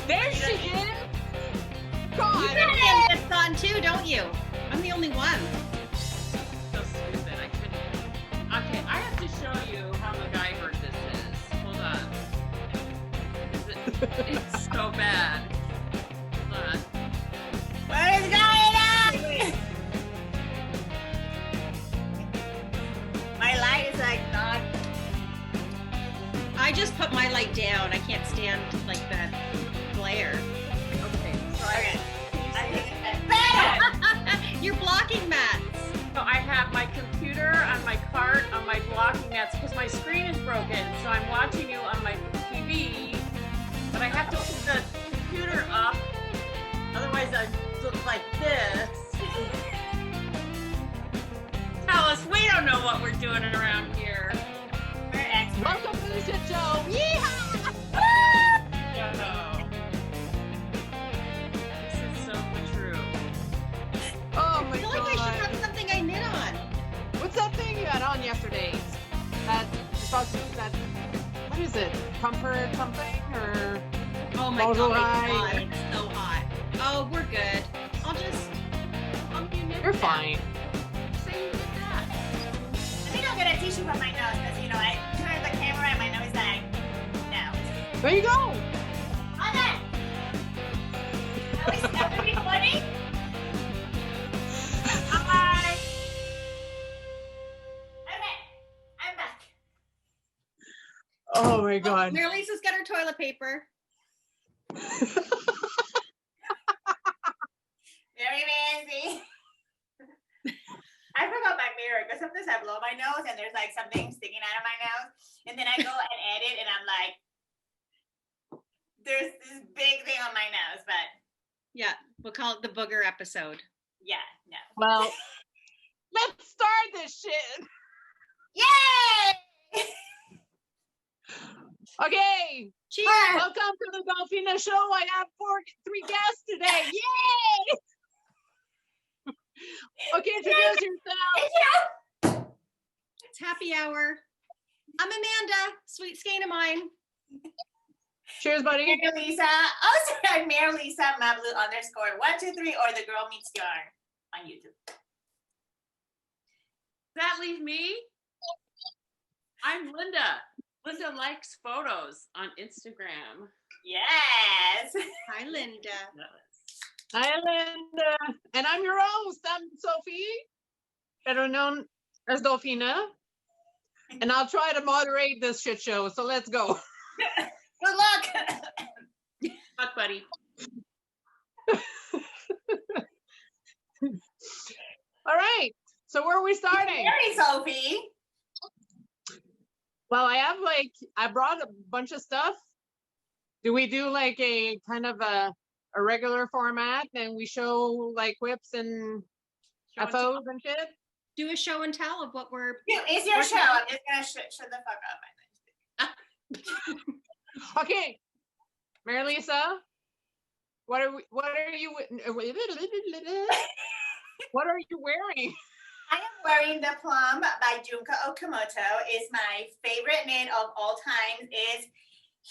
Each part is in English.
There she is! God! You gotta get this on too, don't you? I'm the only one. So stupid. I couldn't. Okay, I have to show you how MacGyver this is. Hold on. It's so bad. Hold on. What is going on? My light is like not. I just put my light down. I can't stand like that glare. Okay, so I think it's better. You're blocking mats. So I have my computer on my cart on my blocking mats because my screen is broken. So I'm watching you on my TV, but I have to put the computer up. Otherwise, I look like this. Tell us, we don't know what we're doing around here. We're experts. Welcome to the shit show! Yeehaw! No. This is so true. Oh my I feel like god. I should have something I knit on. What's that thing you had on yesterday? That, what is it? Comfort something or? Oh my Motor god, ride. it's so hot. Oh, we're good. I'll be knit You're now. fine. Say you did that. I think I'll get a tissue from my nose because, you know, I turn the camera and my nose is like, no. There you go. Okay. Now we start the recording. Bye. Okay, I'm back. Oh my god. Marilisa's got her toilet paper. Very fancy. I forgot my mirror because sometimes I blow my nose and there's like something sticking out of my nose. And then I go and edit and I'm like, there's this big thing on my nose, but Yeah, we'll call it the booger episode. yeah, no. Well, let's start this shit. Yay! Okay. Cheers! Welcome to the Dolphina Show. I have three guests today. Yay! Okay, introduce yourself. It's happy hour. I'm Amanda, sweet skein of mine. Cheers, buddy. Marilisa. Oh, sorry, I'm Marilisa Mablu _123 or the girl meets yarn on YouTube. Does that leave me? I'm Linda. Linda likes photos on Instagram. Yes. Hi, Linda. Hi, Linda. And I'm your host. I'm Sophie, better known as Dolphina. And I'll try to moderate this shit show. So let's go. Good luck. Fuck, buddy. All right. So where are we starting? Very Sophie. Well, I brought a bunch of stuff. Do we do like a kind of a regular format and we show like whips and FOs and shit? Do a show and tell of what we're. It's your show. I'm just gonna shut the fuck up. Okay, Marilisa, what are you wearing? I am wearing the Plum by Junko Okamoto. It's my favorite knit of all time. It's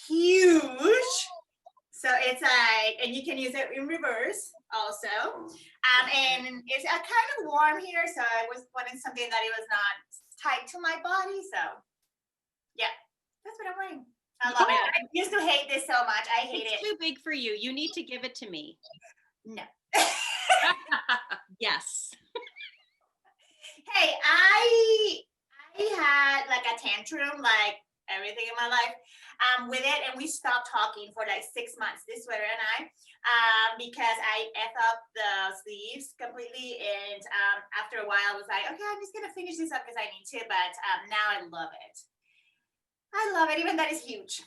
huge. So it's like, and you can use it in reverse also. And it's kind of warm here, so I was wanting something that it was not tight to my body. So yeah, that's what I'm wearing. I love it. I used to hate this so much. I hate It's it. too big for you. You need to give it to me. No. Yes. Hey, I had like a tantrum, like everything in my life, with it, and we stopped talking for like 6 months, this sweater and I, because I F up the sleeves completely, and after a while I was like, okay, I'm just gonna finish this up because I need to, but now I love it. I love it. Even that is huge.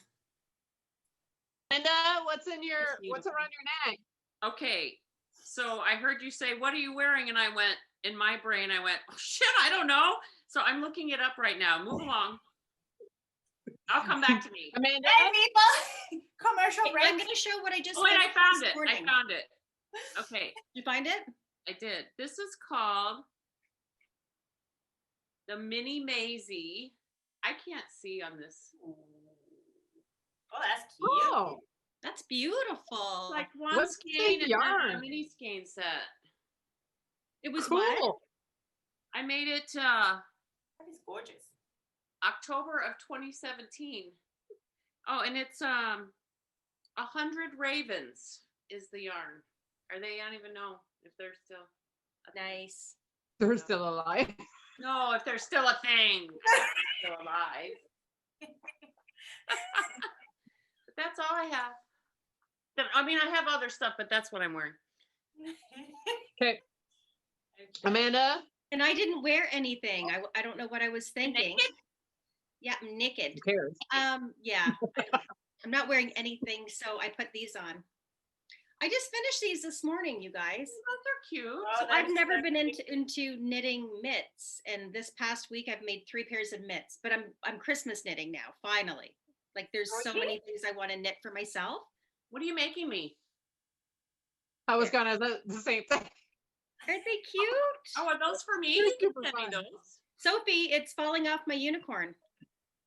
And what's around your neck? Okay. So I heard you say, what are you wearing? And I went, in my brain, I went, oh, shit, I don't know. So I'm looking it up right now. Move along. I'll come back to me. Amanda? Hey, people. Commercial break. I'm going to show what I just. Oh, wait, I finished found this it. morning. I found it. Okay. Did you find it? I did. This is called the Mini Maisie. I can't see on this. Oh, that's cute. Oh, That's beautiful. It's like one What's the skein and then a yarn? mini skein set. It was cool. what? I made it That is gorgeous. October of 2017. Oh, and it's 100 ravens is the yarn. Are they? I don't even know if they're still Nice. They're still alive. No, if they're still a thing. Still alive. But that's all I have. I mean, I have other stuff, but that's what I'm wearing. Okay. Amanda? And I didn't wear anything. I don't know what I was thinking. Naked? Yeah, I'm naked. Who cares? Yeah. I'm not wearing anything, so I put these on. I just finished these this morning, you guys. Those are cute. Oh, So I've that's never so been cute. into knitting mitts, and this past week I've made 3 pairs of mitts. But I'm Christmas knitting now. Finally, like there's so Okay. many things I want to knit for myself. What are you making me? I was gonna the same thing. Aren't they cute? Oh, are those for me? They're You can super send me fun. those. Sophie, it's falling off my unicorn.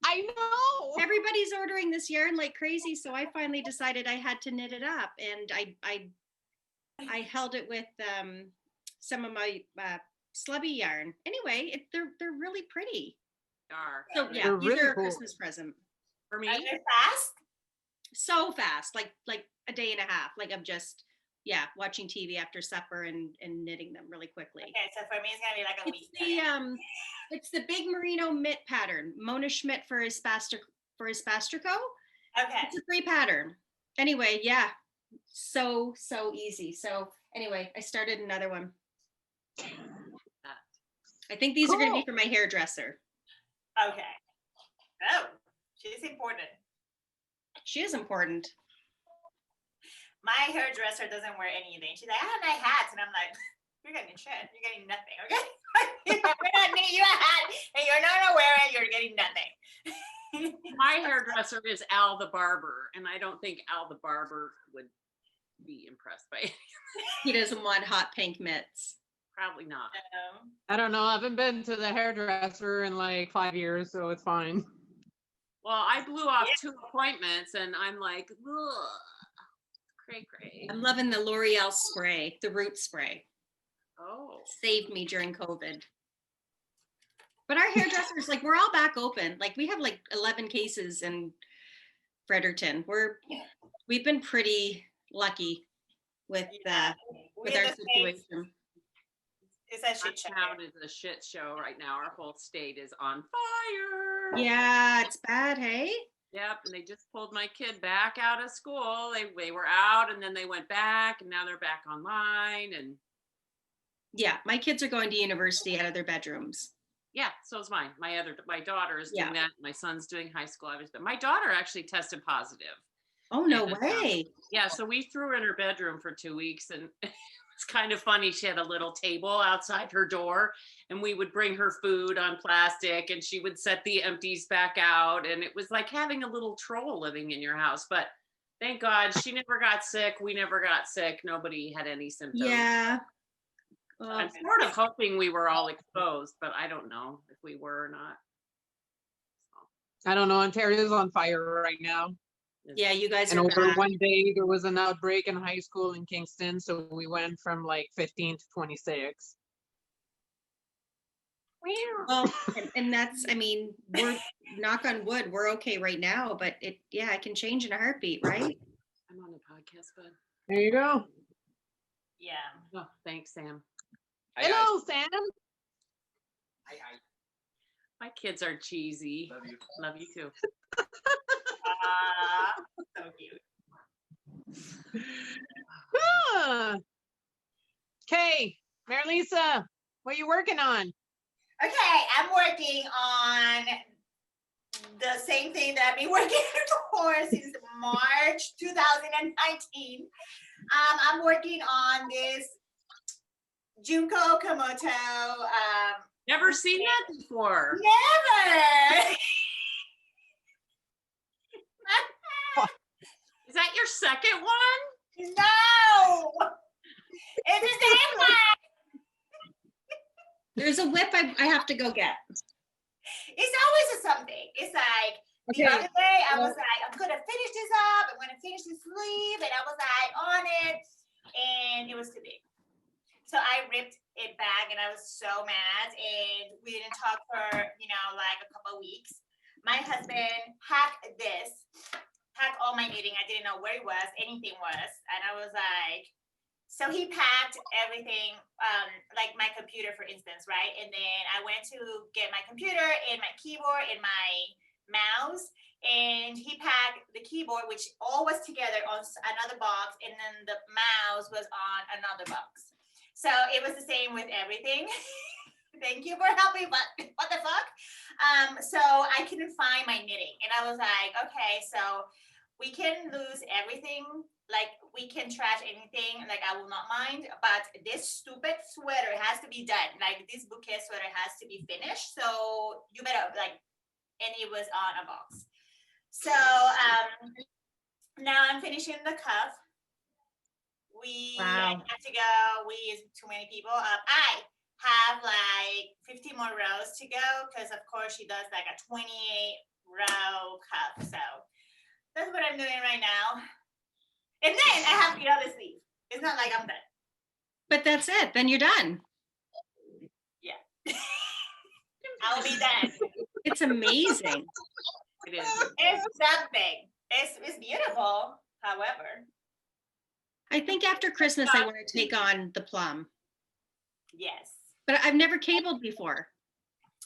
I know. Everybody's ordering this yarn like crazy, so I finally decided I had to knit it up, and I held it with some of my slubby yarn. Anyway, they're really pretty. Are. So yeah, They're these really are a cool. Christmas present. For me? Are they fast? So fast, like a day and a half. Like I'm just watching TV after supper and knitting them really quickly. Okay, so for me, it's gonna be like a week. It's it's the big merino mitt pattern. Mona Schmidt for his Spastrico. Okay. It's a free pattern. Anyway, yeah, so easy. So anyway, I started another one. I think these are going to be Cool. for my hairdresser. Okay. Oh, she's important. She is important. My hairdresser doesn't wear anything. She's like, I have my hats. And I'm like, you're getting shit. You're getting nothing, okay? We're not knitting you a hat and you're not gonna wear it, you're getting nothing. My hairdresser is Al the barber, and I don't think Al the barber would be impressed by it. He doesn't want hot pink mitts. Probably not. I don't know. I haven't been to the hairdresser in like 5 years, so it's fine. Well, I blew off 2 appointments, and I'm like, ugh, cray. I'm loving the L'Oreal spray, the root spray. Oh. Saved me during COVID. But our hairdressers, like we're all back open. Like we have like 11 cases in Fredericton. We've been pretty lucky with our situation. It's a shit show. Town is a shit show right now. Our whole state is on fire. Yeah, it's bad, hey? Yep, and they just pulled my kid back out of school. They were out, and then they went back, and now they're back online. And yeah, my kids are going to university out of their bedrooms. yeah, so is mine. My daughter is doing Yeah. that. My son's doing high school. My daughter actually tested positive. Oh, no And, way. Yeah, so we threw her in her bedroom for 2 weeks, and it's kind of funny. She had a little table outside her door, and we would bring her food on plastic, and she would set the empties back out, and it was like having a little troll living in your house. But thank God she never got sick. We never got sick. Nobody had any symptoms. Yeah. Well, I'm sort of hoping we were all exposed, but I don't know if we were or not. I don't know. Ontario's on fire right now. yeah, you guys And are over back. one day, there was an outbreak in high school in Kingston. So we went from like 15 to 26. Well, and that's, I mean, we're knock on wood, we're okay right now, but it can change in a heartbeat, right? I'm on the podcast, bud. There you go. Yeah. Oh, thanks, Sam. Hello, Sam. My kids are cheesy. Love you. Love you too. So cute. Okay, Marilisa, what are you working on? Okay, I'm working on the same thing that I've been working for since March 2019. I'm working on this Junko Okamoto. Never seen that before. Never. Is that your second one? No. It's the same one. There's a whip I have to go get. It's always a something. It's like the other day I was like, I'm gonna finish this up. I'm gonna finish this sleeve, and I was like on it, and it was too big. So I ripped it back, and I was so mad. And we didn't talk for like a couple of weeks. My husband hacked all my knitting. I didn't know where it was, anything was, and I was like. So he packed everything, like my computer, for instance, right? And then I went to get my computer and my keyboard and my mouse, and he packed the keyboard, which all was together on another box, and then the mouse was on another box. So it was the same with everything. Thank you for helping, but what the fuck? So I couldn't find my knitting, and I was like, okay, so we can lose everything. Like we can trash anything, like I will not mind, but this stupid sweater has to be done. Like this bouquet sweater has to be finished. So you better and it was on a box. So now I'm finishing the cuff. I have to go, we is too many people. I have like 50 more rows to go because of course she does like a 28 row cuff. So that's what I'm doing right now. And then I have the other sleeve. It's not like I'm done. But that's it. Then you're done. Yeah. I'll be done. It's amazing. It is. It's something. It's beautiful, however. I think after Christmas, I want to take on the plum. Yes. But I've never cabled before.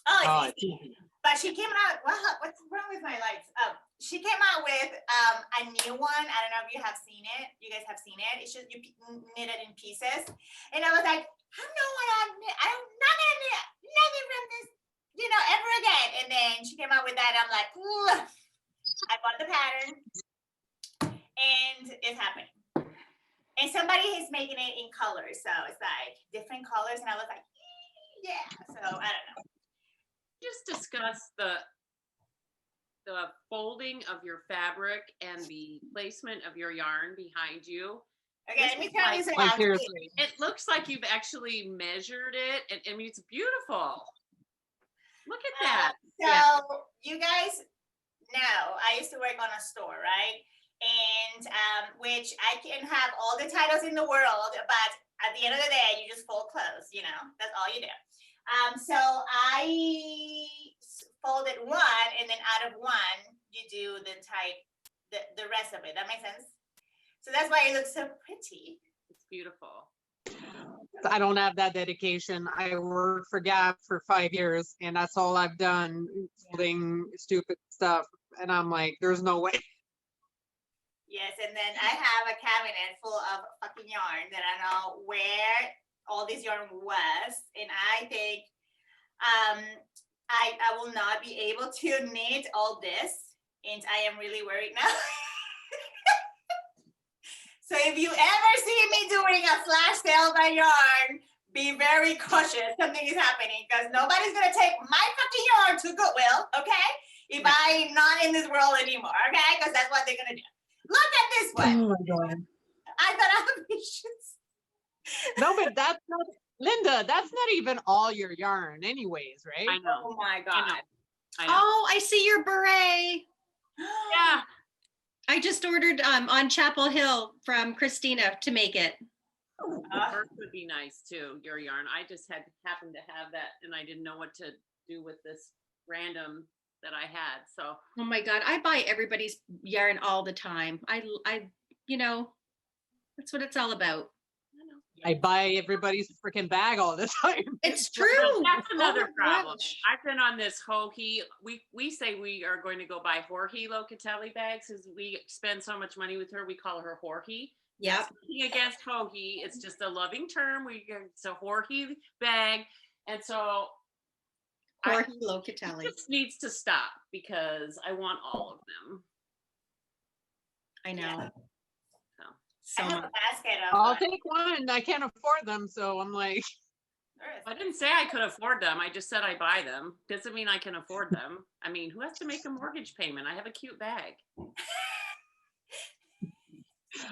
Oh, it's easy. But she came out, what's wrong with my lights? She came out with a new one. I don't know if you have seen it. You guys have seen it. It's just you knit it in pieces. And I was like, I'm not gonna knit nothing from this, ever again. And then she came out with that. And I'm like, ooh. I bought the pattern and it's happening. And somebody is making it in colors. So it's like different colors. And I was like, yeah. So I don't know. Just discuss the folding of your fabric and the placement of your yarn behind you. Okay, let me tell you something. It looks like you've actually measured it, and I mean it's beautiful. Look at that. So you guys know I used to work on a store, right? And which I can have all the titles in the world, but at the end of the day, you just fold clothes. That's all you do. So I folded one, and then out of one, you do the rest of it. That makes sense? So that's why it looks so pretty. It's beautiful. I don't have that dedication. I worked for Gap for 5 years, and that's all I've done, folding stupid stuff. And I'm like, there's no way. Yes, and then I have a cabinet full of fucking yarn that I know where all this yarn was, and I think I will not be able to knit all this, and I am really worried now. So if you ever see me doing a flash sale by yarn, be very cautious. Something is happening because nobody's gonna take my fucking yarn to Goodwill, okay? If I'm not in this world anymore, okay? Because that's what they're gonna do. Look at this one. Oh my God. I thought I have patience. No, but that's not, Linda, that's not even all your yarn anyways, right? I know. Oh my God. I know. Oh, I see your beret. Yeah. I just ordered on Chapel Hill from Christina to make it. Hers would be nice too, your yarn. I just happened to have that, and I didn't know what to do with this random that I had. So Oh my God, I buy everybody's yarn all the time. I that's what it's all about. I buy everybody's freaking bag all the time. It's true. that's another Oh my problem. gosh. I've been on this Hohi. We say we are going to go buy Jorge Locatelli bags because we spend so much money with her. We call her Jorge. Yep. Speaking against Hohi, it's just a loving term. It's a Jorge bag, and so Poor Locatelli. This needs to stop because I want all of them. I know. Yeah. So I have much. a basket of. I'll take one. I can't afford them, so I'm like, I didn't say I could afford them. I just said I buy them. Doesn't mean I can afford them. I mean, who has to make a mortgage payment? I have a cute bag.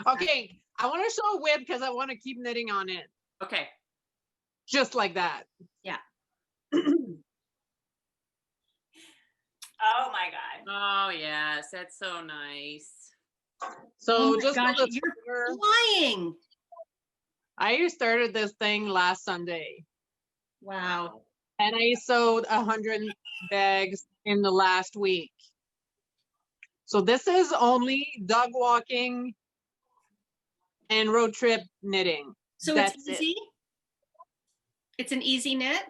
okay, I want to show a whip because I want to keep knitting on it. Okay. Just like that. Yeah. Oh my God. Oh, yes. That's so nice. So Oh my just for gosh, the you're tour, flying. I started this thing last Sunday Wow. and I sewed 100 bags in the last week. So this is only dog walking and road trip knitting. So That's it's easy. It's an easy knit.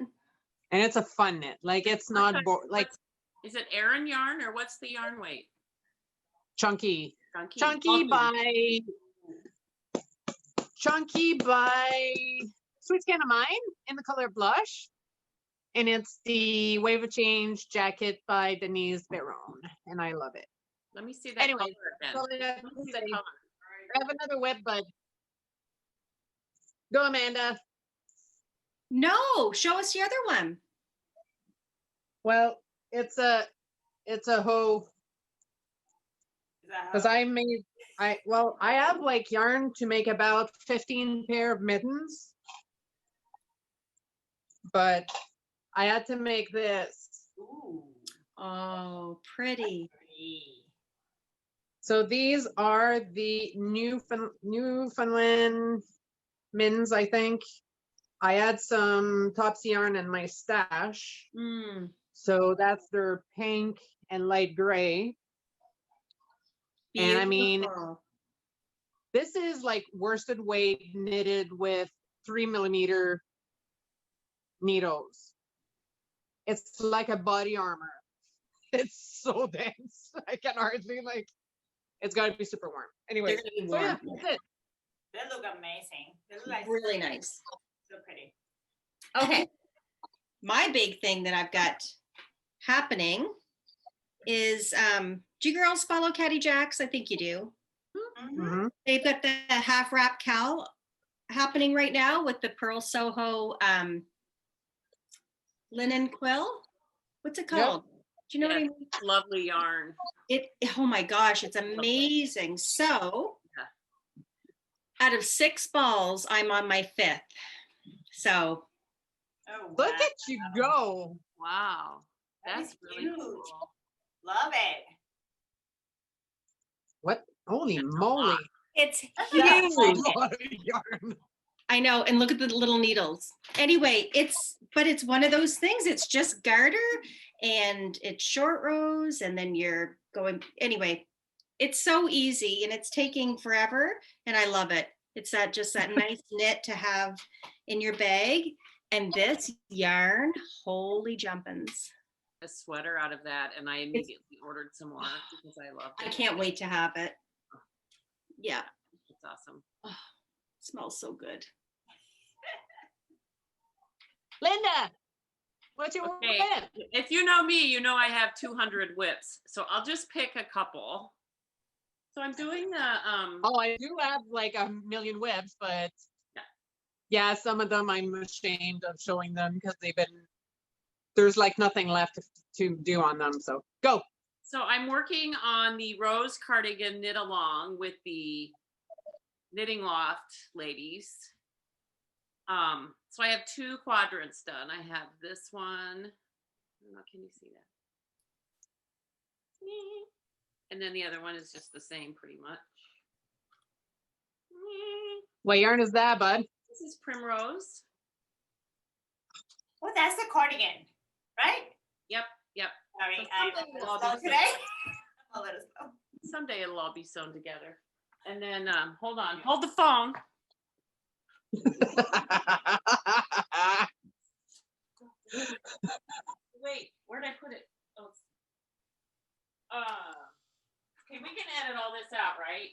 And it's a fun knit. Like it's not like Is it Aran yarn or what's the yarn weight? chunky. Chunky. Chunky by Sweet Scan of Mine in the color blush. And it's the Wave of Change jacket by Denise Barone. And I love it. Let me see that Anyway, color again. so Let me see the color. I have another whip, but go Amanda. No, show us the other one. Well, it's a hoe because I have like yarn to make about 15 pair of mittens, but I had to make this. Ooh. Oh, pretty. So these are the Newfoundland mittens, I think. I had some Topsy yarn in my stash. Mm. So that's their pink and light gray. And I mean, Beautiful. this is like worsted weight knitted with 3mm needles. It's like a body armor. It's so dense. I can hardly like, it's gotta be super warm. Anyway, They're gonna be so yeah, warm. that's it. They look amazing. They look like Really nice. so pretty. Okay. My big thing that I've got happening is do you girls follow Caddy Jacks? I think you do. Mhm. They've got the half wrap cowl happening right now with the Pearl Soho linen quill. What's it Yep. called? Do you know what I Yes. mean? Lovely yarn. Oh my gosh, it's amazing. So out of 6 balls, I'm on my 5th. So Oh, Look wow. at you go. Wow. That That's is really huge. cool. Love it. What? Holy That's a moly. lot. it's That's huge. a lot of yarn. I know, and look at the little needles. Anyway, it's one of those things. It's just garter and it's short rows, and then you're going anyway. It's so easy and it's taking forever, and I love it. It's that nice knit to have in your bag. And this yarn, holy jumpins. A sweater out of that, and I immediately ordered some more because I love it. I can't wait to have it. Yeah, It's awesome. smells so good. Linda, what's your Okay. whip? If you know me, you know I have 200 whips. So I'll just pick a couple. So I'm doing the Oh, I do have like a million whips, but yeah, some of them I'm ashamed of showing them because there's like nothing left to do on them. So go. So I'm working on the rose cardigan knit along with the Knitting Loft ladies. So I have 2 quadrants done. I have this one. I don't know, can you see that? And then the other one is just the same pretty much. What yarn is that, bud? This is Primrose. Oh, that's the cardigan, right? Yep. Sorry, So I'm something a little will slow be today. I'm a little slow. Someday it'll all be sewn together. And then, hold on, hold the phone. Wait, where'd I put it? Oh, okay, we can edit all this out, right?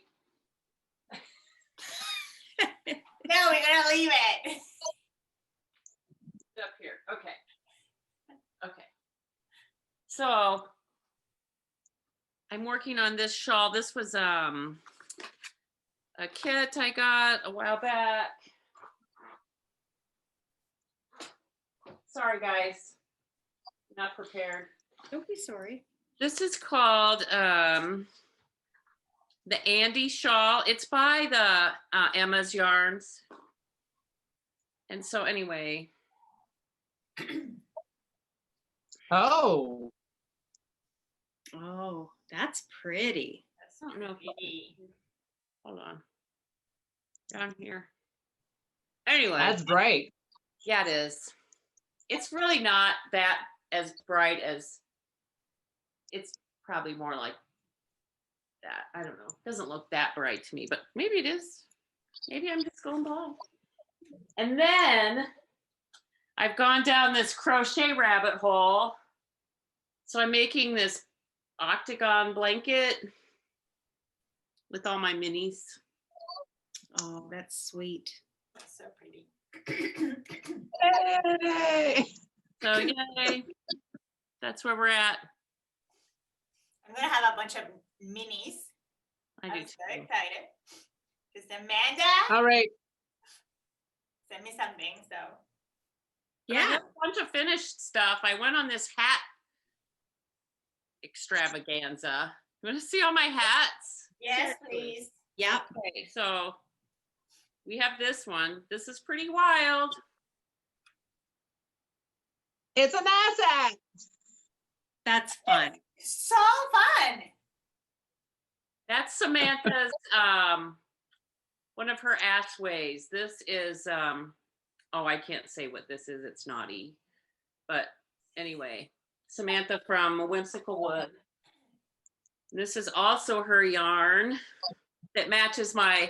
No, we're gonna leave it. Up here, okay. Okay, So I'm working on this shawl. This was a kit I got a while back. Sorry guys, not prepared. Don't be sorry. This is called the Andy shawl. It's by the Emma's Yarns. And so anyway. Oh, Oh, that's pretty. I don't know if you can, hold on. Down here. Anyway. that's bright. Yeah, it is. It's really not that as bright as, it's probably more like that. I don't know. It doesn't look that bright to me, but maybe it is. Maybe I'm just going blind. And then I've gone down this crochet rabbit hole. So I'm making this octagon blanket with all my minis. Oh, that's sweet. That's so pretty. Hey! So yay. That's where we're at. I'm gonna have a bunch of minis. I do I'm so too. excited. Because Amanda All right. sent me something, so. I Yeah. have a bunch of finished stuff. I went on this hat extravaganza. You want to see all my hats? Yes, please. Yep. Okay, so we have this one. This is pretty wild. It's an asset. That's fun. So fun. That's Samantha's one of her ashways. This is oh, I can't say what this is. It's naughty. But anyway, Samantha from Whimsical Wood. This is also her yarn that matches my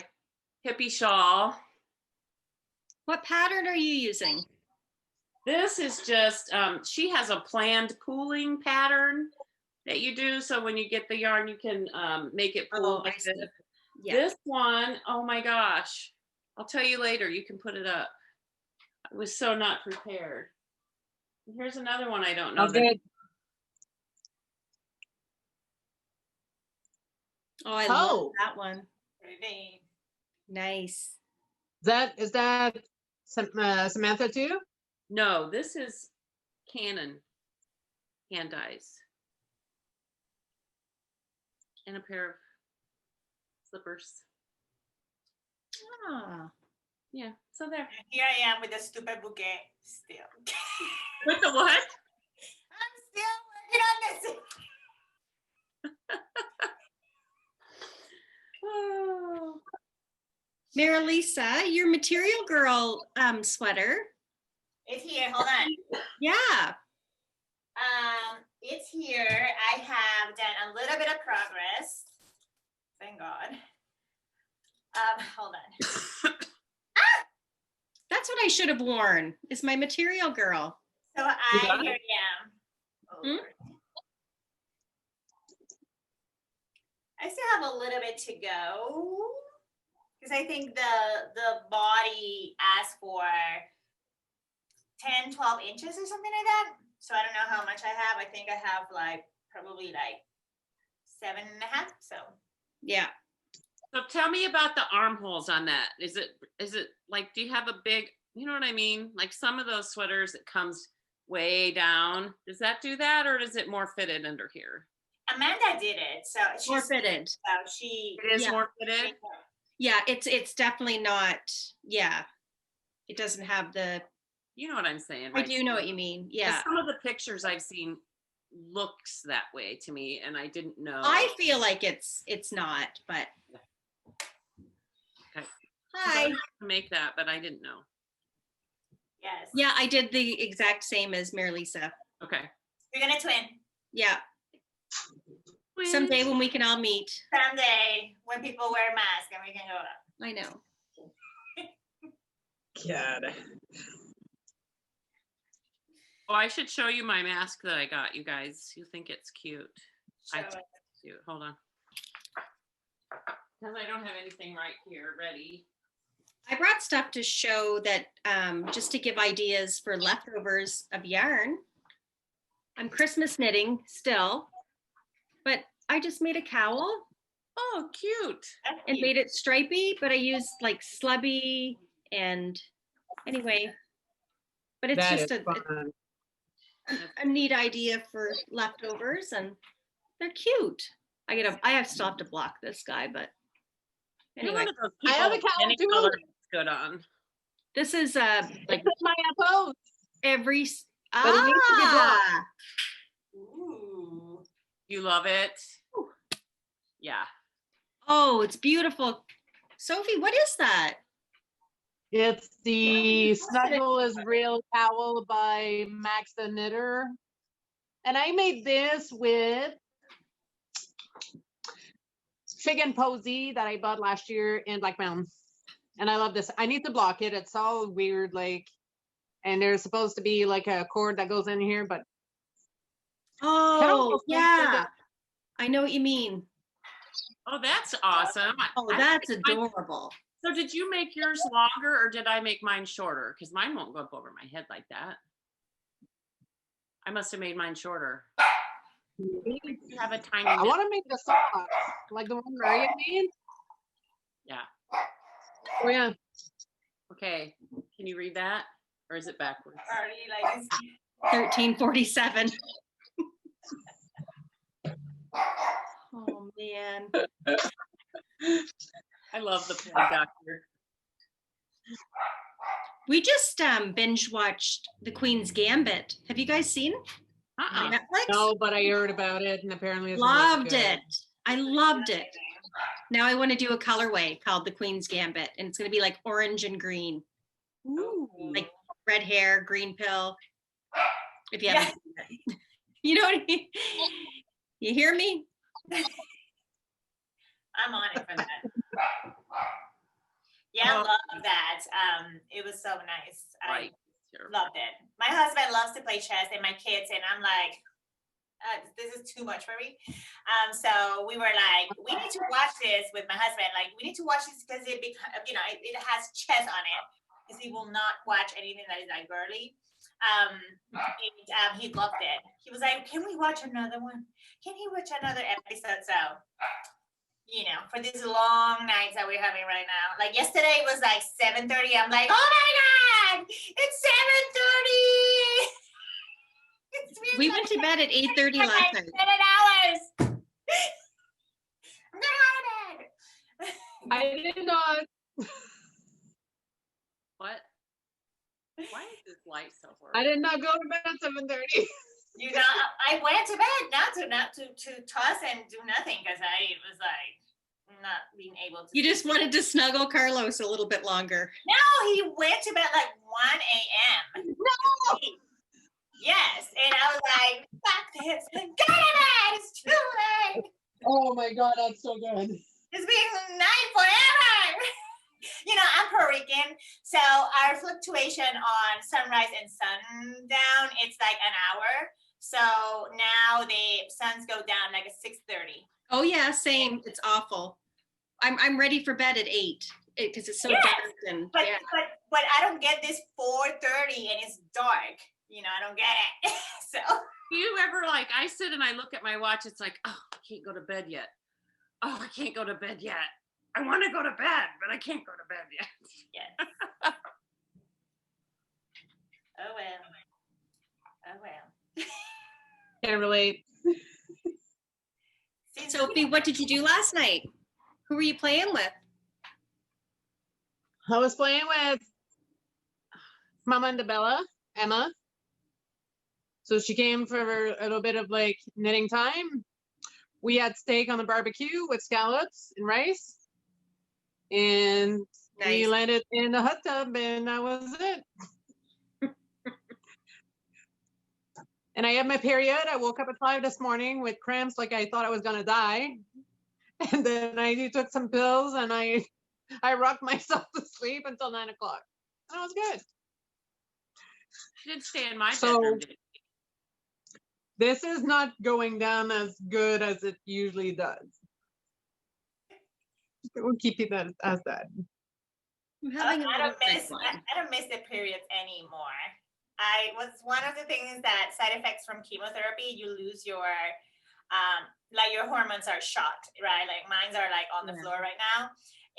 hippie shawl. What pattern are you using? This is just, she has a planned pooling pattern that you do. So when you get the yarn, you can make it pool. Oh, like I see. this. Yeah. This one, oh my gosh. I'll tell you later. You can put it up. I was so not prepared. Here's another one I don't know. Okay. Oh, I love Oh. that one. Pretty. Nice. Is that Samantha too? No, this is Canon hand dyes. And a pair of slippers. Ah. Yeah, so there. And here I am with a stupid bouquet still. With the what? I'm still working on this. Oh. Marilisa, your Material Girl sweater. It's here. Hold on. Yeah. It's here. I have done a little bit of progress. Thank God. Hold on. That's what I should have worn. Is my Material Girl. So got it? here I am. Oh, Hmm? Lord. I still have a little bit to go because I think the body asked for 10, 12 inches or something like that. So I don't know how much I have. I think I have like probably like 7.5. So Yeah. So tell me about the armholes on that. Is it like, do you have a big, you know what I mean? Like some of those sweaters, it comes way down. Does that do that, or is it more fitted under here? Amanda did it. So More she's fitted. she It is Yeah. more fitted. Yeah, it's definitely not. Yeah. It doesn't have the. You know what I'm saying? I right? do know what you mean. 'Cause Yeah. some of the pictures I've seen looks that way to me, and I didn't know. I feel like it's not, but. Okay. 'Cause I Hi. wanted to make that, but I didn't know. Yes. Yeah, I did the exact same as Marilisa. Okay. We're gonna twin Yeah. Someday when we can all meet. someday when people wear masks and we can go up. I know. God. Oh, I should show you my mask that I got, you guys. You think it's cute? Show I us. think it's cute. Hold on. Because I don't have anything right here ready. I brought stuff to show that just to give ideas for leftovers of yarn. I'm Christmas knitting still, but I just made a cowl Oh, cute. That's and cute. made it stripy, but I used like slubby and anyway, but it's That just is fun. a neat idea for leftovers and they're cute. I still have to block this guy, but You're anyway, one of those I have a people cowl any too. color is good on. this is like It's my post. every But it needs to be blocked. Ooh. You love it? Yeah. Oh, it's beautiful. Sophie, what is that? It's the Snuggle is Real Cowl by Max the Knitter. And I made this with Fig and Posy that I bought last year in Black Mountain. And I love this. I need to block it. It's all weird, like, and there's supposed to be like a cord that goes in here, but Oh, almost look like yeah. I know what you mean. Oh, that's awesome. Oh, I that's think mine- adorable. So did you make yours longer or did I make mine shorter? Because mine won't go up over my head like that. I must have made mine shorter. You have a tiny I neck. want to make the socks like the one Maria made. Yeah. Oh yeah. Okay. Can you read that? Or is it backwards? Already like this. 1347. Oh man. I love the play doctor. We just binge watched The Queen's Gambit. Have you guys seen on Netflix? No, but I heard about it and apparently it's really Loved good. it. I loved it. Now I want to do a colorway called The Queen's Gambit, and it's going to be like orange and green. Ooh. Like red hair, green pill. If you Yeah. haven't seen it. You know what I mean? You hear me? I'm on it for that. Yeah, I Oh. love that. It was so nice. Right. I loved it. My husband loves to play chess and my kids, and I'm like, this is too much for me. So we were like, we need to watch this with my husband. Like, we need to watch this because it has chess on it. Because he will not watch anything that is like girly. He loved it. He was like, can we watch another one? Can he watch another episode? So, for these long nights that we're having right now. Like yesterday it was like 7:30. I'm like, oh my God, it's 7:30. We went to bed at 8:30 last night. 7 hours. I'm not out of bed. I did not. What? Why is this light so I horrible? did not go to bed at 7:30. I went to bed not to toss and do nothing because I was like not being able to. You just wanted to snuggle Carlos a little bit longer. No, he went to bed like 1 a.m. No. Yes, and I was like, fuck this, go to bed. It's too late. Oh my God, that's so good. It's been night forever. I'm Puerto Rican, so our fluctuation on sunrise and sundown, it's like an hour. So now the suns go down like at 6:30. Oh yeah, same. It's awful. I'm ready for bed at 8 because it's so Yes, dark and But yeah. but I don't get this 4:30 and it's dark. I don't get it. So Do you ever I sit and I look at my watch, it's like, oh, I can't go to bed yet. Oh, I can't go to bed yet. I want to go to bed, but I can't go to bed yet. yes. Oh well. Oh well. Can't relate. Sophie, what did you do last night? Who were you playing with? I was playing with Mama and Bella, Emma. So she came for a little bit of knitting time. We had steak on the barbecue with scallops and rice. And we Nice. landed in the hot tub and that was it. And I had my period. I woke up at 5 this morning with cramps like I thought I was gonna die. And then I took some pills and I rocked myself to sleep until 9 o'clock. And I was good. She did stay in my So- bedroom. Didn't she? This is not going down as good as it usually does. We'll keep it as that. I'm I having a don't little miss red one. I don't miss the periods anymore. was one of the things that side effects from chemotherapy, you lose your, like your hormones are shot, right? Like mine are like on the Yeah. floor right now.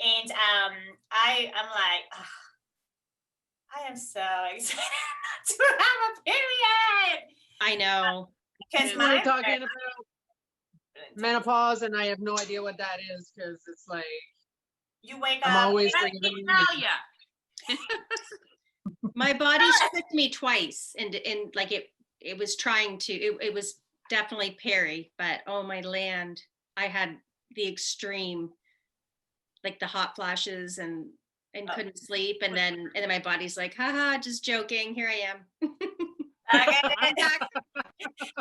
And I'm like, I am so excited not to have a period. I know. Because We my were talking about menopause, and I have no idea what that is because it's like you wake I'm up. always Let me breathing. tell ya. My body tricked me twice, and like it was trying to. It was definitely peri, but oh my land, I had the extreme, like the hot flashes and Oh. couldn't sleep, and then my body's like, haha, just joking. Here I am. Okay.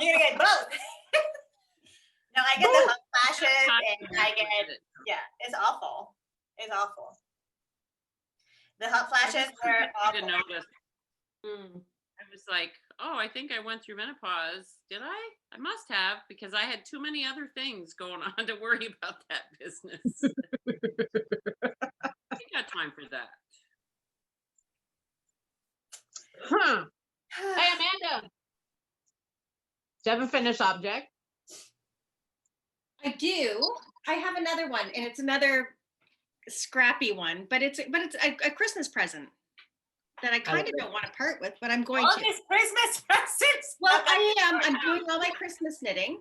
You get both. No, I get the hot flashes and I get, yeah, it's awful. It's awful. The hot flashes were I awful. didn't notice. Mm. I was like, oh, I think I went through menopause. Did I? I must have, because I had too many other things going on to worry about that business. I got time for that. Huh. Hey, Amanda. Do you have a finished object? I do. I have another one, and it's another scrappy one, but it's a Christmas present that I kind of don't want to part with, but I'm going All to. these Christmas presents. Well, I am. I'm doing all my Christmas knitting,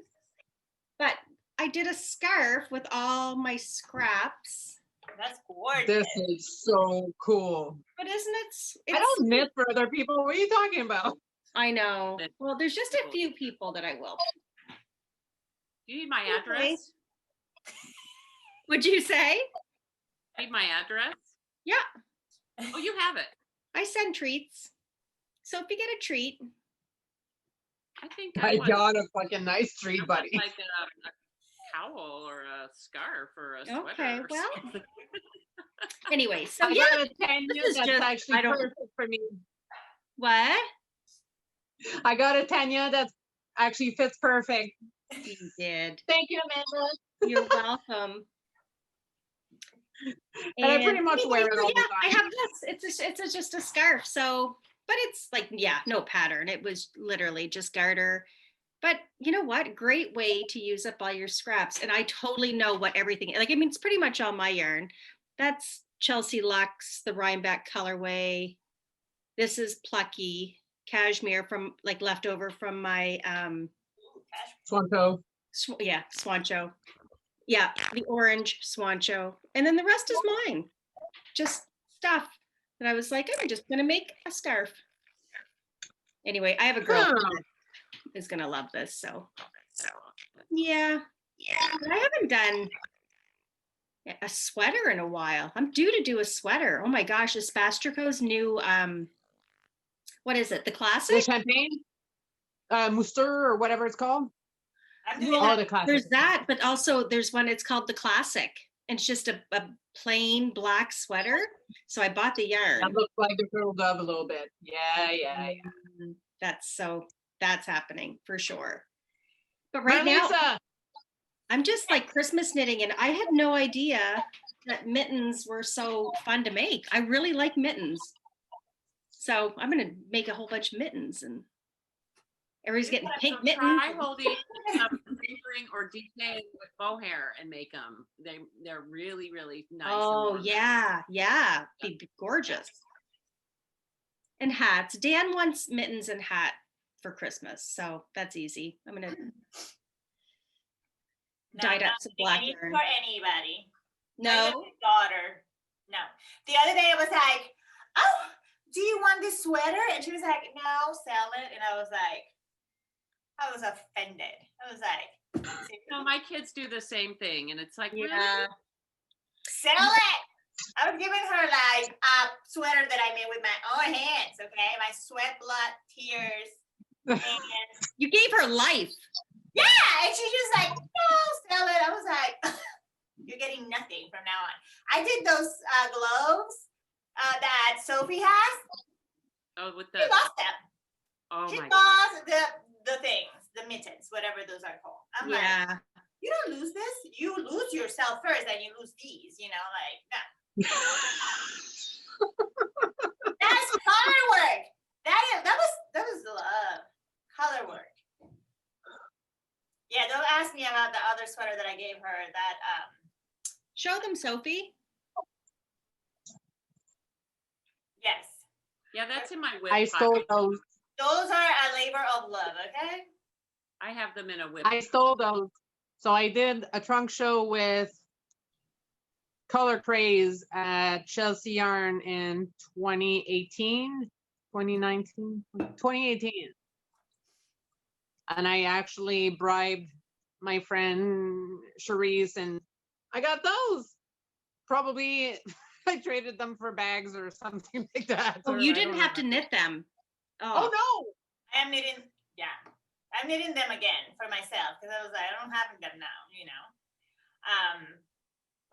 but I did a scarf with all my scraps. That's gorgeous. This is so cool. But isn't it? I don't knit for other people. What are you talking about? I know. Well, there's just a few people that I will. Do you need my Okay. address? Would you say? Need my address? Yeah, Oh, you have it. I send treats. So if you get a treat, I think I want- got a fucking nice I treat, want buddy. like a cowl or a scarf or a sweater. Okay, or well, something. anyway, so I yeah, got a Tanya is that's just- actually I don't- perfect for me. what? I got a Tanya that actually fits perfect. You did. Thank you, Amanda. You're welcome. And I pretty much anyway, wear it so all the I time. have this. It's just a scarf. So, but it's like, yeah, no pattern. It was literally just garter. But you know what? Great way to use up all your scraps. And I totally know what everything, like, I mean, it's pretty much all my yarn. That's Chelsea Luxe, the Rhinebeck colorway. This is Plucky cashmere from like leftover from my, Swanto. Swancho. Yeah, the orange Swancho. And then the rest is mine. Just stuff that I was like, I'm just going to make a scarf. Anyway, I have a girl that is going to love this. So, yeah. But I haven't done a sweater in a while. I'm due to do a sweater. Oh my gosh, is Bastrico's new, what is it? The The classic? champagne? Mouster or whatever it's called. I'm doing Well, Oh, that. the classic. There's that, but also there's one, it's called the classic. And it's just a plain black sweater. So I bought the yarn. That looks like the turtle dove a little bit. Yeah. That's happening for sure. But right now, Marilisa, I'm just like Christmas knitting, and I had no idea that mittens were so fun to make. I really like mittens. So I'm going to make a whole bunch of mittens, and everybody's getting pink So mittens. Try holding some fingering or detailing with mohair and make them. They're really, really nice. and Oh, warm. yeah. Be gorgeous. And hats. Dan wants mittens and hat for Christmas, so that's easy. I'm going to dyed up some black Anything yarn. for anybody. No. My daughter. No. The other day I was like, oh, do you want this sweater? And she was like, no, sell it. And I was offended. I was like, No, my kids do the same thing, and it's like, Yeah. really? sell it. I was giving her like a sweater that I made with my own hands, okay? My sweat, blood, tears. And You gave her life. yeah, and she's just like, no, sell it. I was like, you're getting nothing from now on. I did those gloves that Sophie has. Oh, with She the lost them. oh She my. lost the things, the mittens, whatever those are called. I'm like, Yeah. you don't lose this. You lose yourself first, and you lose these. You know, like no. That's hard work. That color work. Yeah, don't ask me about the other sweater that I gave her that, Show them, Sophie. yes. Yeah, that's in my whip I pile. stole those. Those are a labor of love, okay? I have them in a whip. I stole those. So I did a trunk show with Color Craze at Chelsea Yarn in 2018, 2019, 2018. And I actually bribed my friend Cherise and I got those. Probably I traded them for bags or something like that. Oh, or you I didn't don't have to remember. knit them. Oh no. I'm knitting, yeah. I'm knitting them again for myself because I was like, I don't have them now, you know.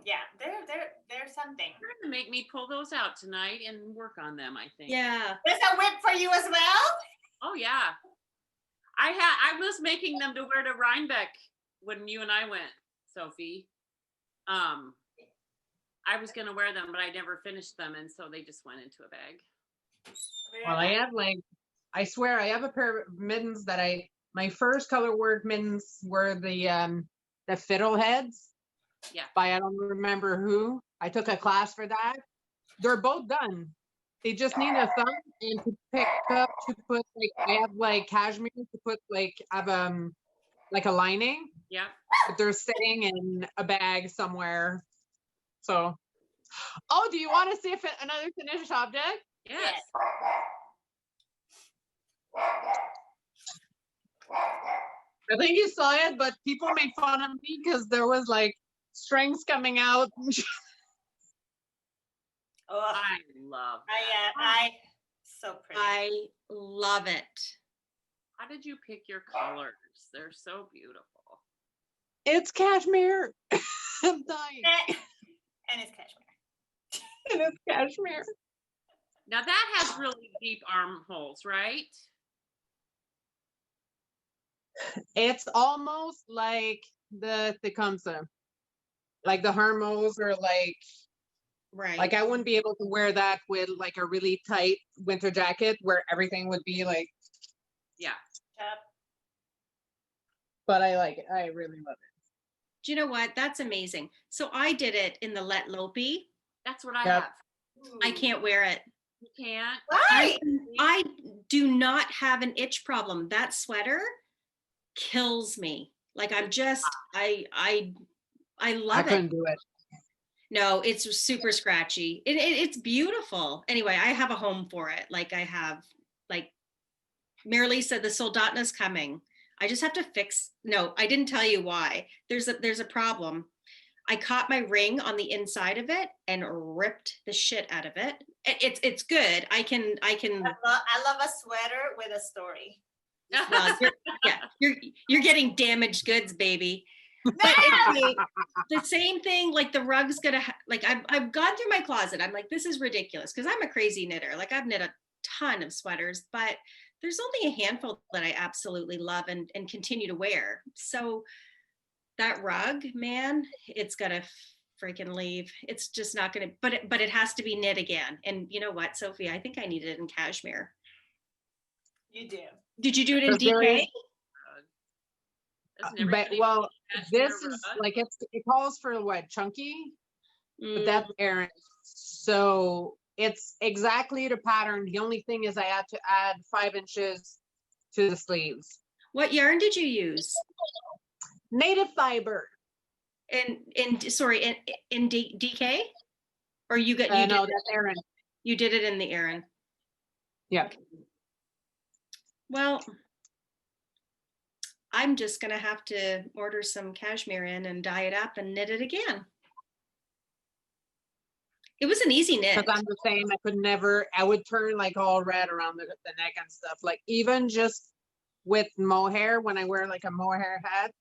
Yeah, they're something. You're gonna make me pull those out tonight and work on them, I think. Yeah. There's a whip for you as well. Oh yeah. I was making them to wear to Rhinebeck when you and I went, Sophie. I was gonna wear them, but I never finished them, and so they just went into a bag. Well, I have I swear I have a pair of mittens that my first color work mittens were the fiddleheads. Yeah. By I don't remember who. I took a class for that. They're both done. They just need a thumb and to pick up to put I have cashmere to put I have a lining. Yeah. But they're sitting in a bag somewhere. So, oh, do you want to see another finished object? Yes. I think you saw it, but people made fun of me because there was strings coming out. Oh, I love that. I so pretty. I love it. How did you pick your colors? They're so beautiful. It's cashmere. I'm dying. And it's cashmere. And it's cashmere. Now that has really deep armholes, right? It's almost like the Tecumseh. Like the Hermos or Right. I wouldn't be able to wear that with a really tight winter jacket where everything would be Yeah. Yep. but I like it. I really love it. Do you know what? That's amazing. So I did it in the Let Lopey. That's what I Yep. have. I can't wear it. You can't. Why? I do not have an itch problem. That sweater kills me. I'm just, I I love it. couldn't do it. No, it's super scratchy. It's beautiful. Anyway, I have a home for it. I have, Marilisa, the Soldatna's coming. I just have to fix. No, I didn't tell you why. There's a problem. I caught my ring on the inside of it and ripped the shit out of it. It's good. I can. I love a sweater with a story. Well, you're getting damaged goods, baby. But it's the same thing. The rug's gonna I've gone through my closet. I'm like, this is ridiculous because I'm a crazy knitter. I've knit a ton of sweaters, but there's only a handful that I absolutely love and continue to wear. So that rug, man, it's gonna freaking leave. It's just not gonna. But it has to be knit again. And you know what, Sophie? I think I need it in cashmere. You do. Did you do it in But there DK? is- Doesn't But everybody well, cashmere this is rug? it calls for what, chunky? But Mm, that's Aaron. So it's exactly the pattern. The only thing is I had to add 5 inches to the sleeves. what yarn did you use? Native fiber. In DK? Or you No, that's Aaron. you did it in the Aran. Yeah. Well, I'm just gonna have to order some cashmere in and dye it up and knit it again. It was an easy knit. Because I'm the same. I would turn all red around the neck and stuff. Even just with mohair, when I wear a mohair hat,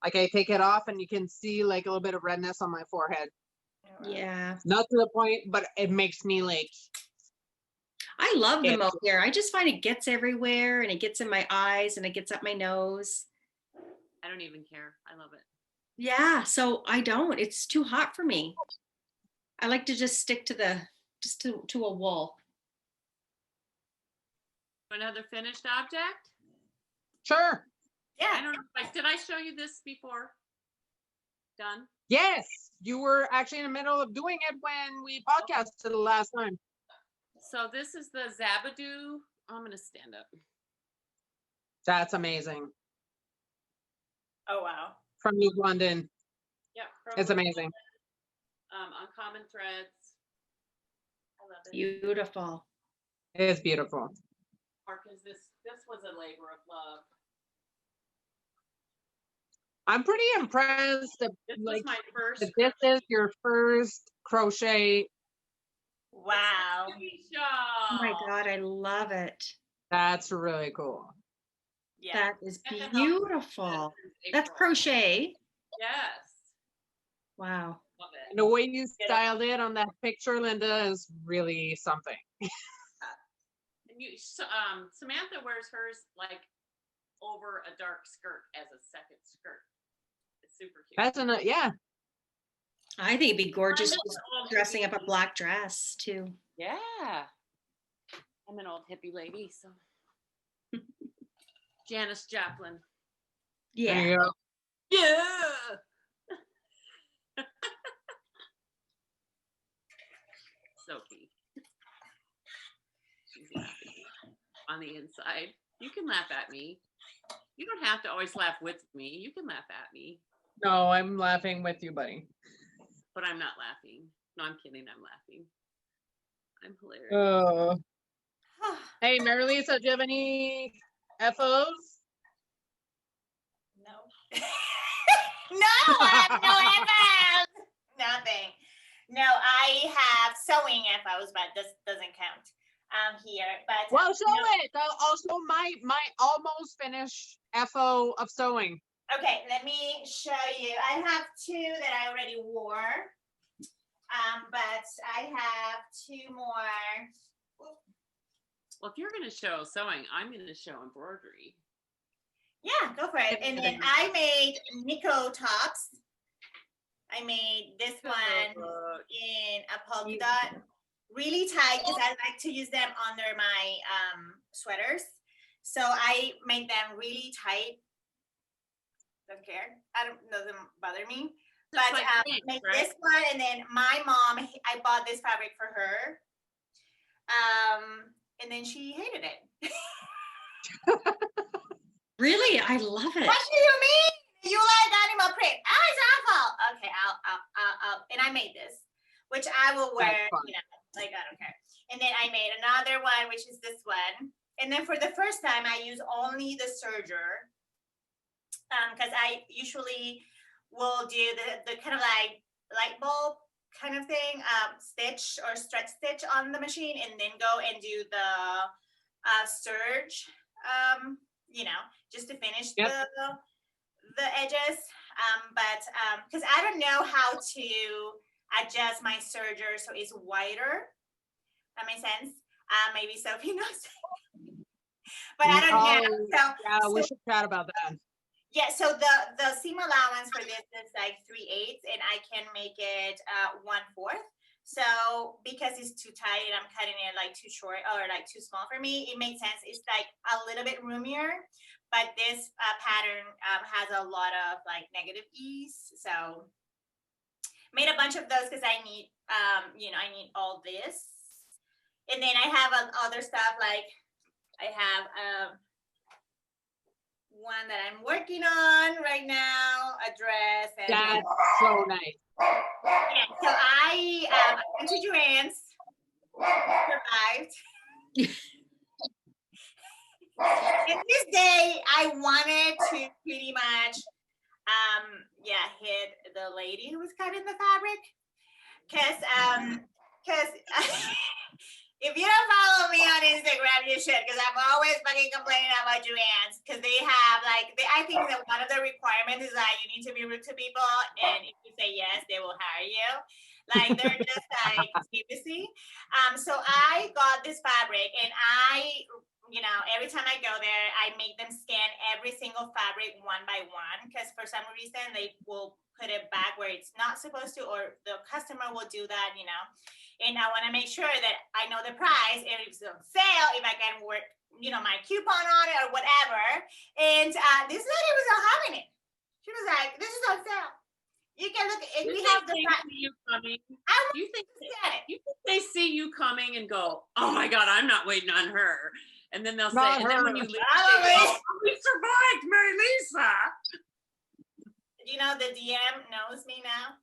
I take it off and you can see a little bit of redness on my forehead. Yeah. Not to the point, but it makes me I love the Yeah. mohair. I just find it gets everywhere and it gets in my eyes and it gets up my nose. I don't even care. I love it. Yeah, so I don't. It's too hot for me. I like to just stick to to a wool. Another finished object? Sure. Yeah. I don't know. Like, did I show you this before? Done. Yes, you were actually in the middle of doing it when we podcasted the last time. So this is the Zabadoo. I'm gonna stand up. That's amazing. Oh, wow. From New London. Yep. It's amazing. Uncommon threads. I love it. Beautiful. It's beautiful. Because this was a labor of love. I'm pretty impressed that, This like, was my first. that this is your first crochet. Wow. Oh my God, I love it. That's really cool. Yeah. That is And the help beautiful. since That's April. crochet. Yes. Wow. Love it. And the way you styled it on that picture, Linda, is really something. And you, Samantha wears hers like over a dark skirt as a second skirt. It's super cute. That's yeah. I think it'd be gorgeous I'm just an old dressing up a hippie. black dress too. Yeah. I'm an old hippie lady, so. Janis Joplin. There Yeah. you go. Yeah. Sophie. She's laughing on the inside. You can laugh at me. You don't have to always laugh with me. You can laugh at me, No, I'm laughing with you, buddy. but I'm not laughing. No, I'm kidding. I'm laughing. I'm hilarious. Oh. Hey, Marilisa, do you have any FOs? No. No, I have no FOs. Nothing. No, I have sewing FOs, but this doesn't count here. But Well, show no. it. Also, my almost finished FO of sewing. Okay, let me show you. I have two that I already wore. But I have two more. Well, if you're going to show sewing, I'm going to show embroidery. Yeah, go for it. And then I made Nico tops. I made this one in a polka dot, really tight because I like to use them under my sweaters. So I made them really tight. Don't care. Doesn't bother me. Just But like things, made right? this one, and then my mom, I bought this fabric for her. And then she hated it. Really? I love it. What do you mean? You like animal print? Oh, it's awful. Okay, I'll. And I made this, which I will wear. That's fun. You know, like I don't care. And then I made another one, which is this one. And then for the first time, I use only the serger, because I usually will do the kind of like light bulb kind of thing, stitch or stretch stitch on the machine, and then go and do the serge. You know, just to finish Yep. the edges. But because I don't know how to adjust my serger so it's wider. That makes sense. Maybe Sophie knows. But I don't know. So, Yeah, we should chat about that. yeah, so the seam allowance for this is like 3/8, and I can make it 1/4. So because it's too tight and I'm cutting it like too short or like too small for me, it makes sense. It's like a little bit roomier, but this pattern has a lot of like negative ease. So made a bunch of those because I need, you know, I need all this. And then I have other stuff like I have one that I'm working on right now, a dress. And That's so nice. yeah, so I went to Joann's, survived. And this day I wanted to pretty much, yeah, hit the lady who was cutting the fabric. Cause if you don't follow me on Instagram, you should, because I'm always fucking complaining about Joann's, because they have like, I think that one of the requirements is that you need to be rude to people, and if you say yes, they will hire you. Like they're just like seriously. So I got this fabric, and every time I go there, I make them scan every single fabric one by one, because for some reason they will put it back where it's not supposed to, or the customer will do that, and I want to make sure that I know the price, and if it's on sale, if I can work, my coupon on it or whatever. And this lady was not having it. She was like, this is on sale. You can look, and we have the you coming. I You think said it. you think they see you coming and go, oh my God, I'm not waiting on her. And then they'll say, Not and then when her. you leave, Probably. they go, oh, we survived, Marilisa. The DM knows me now.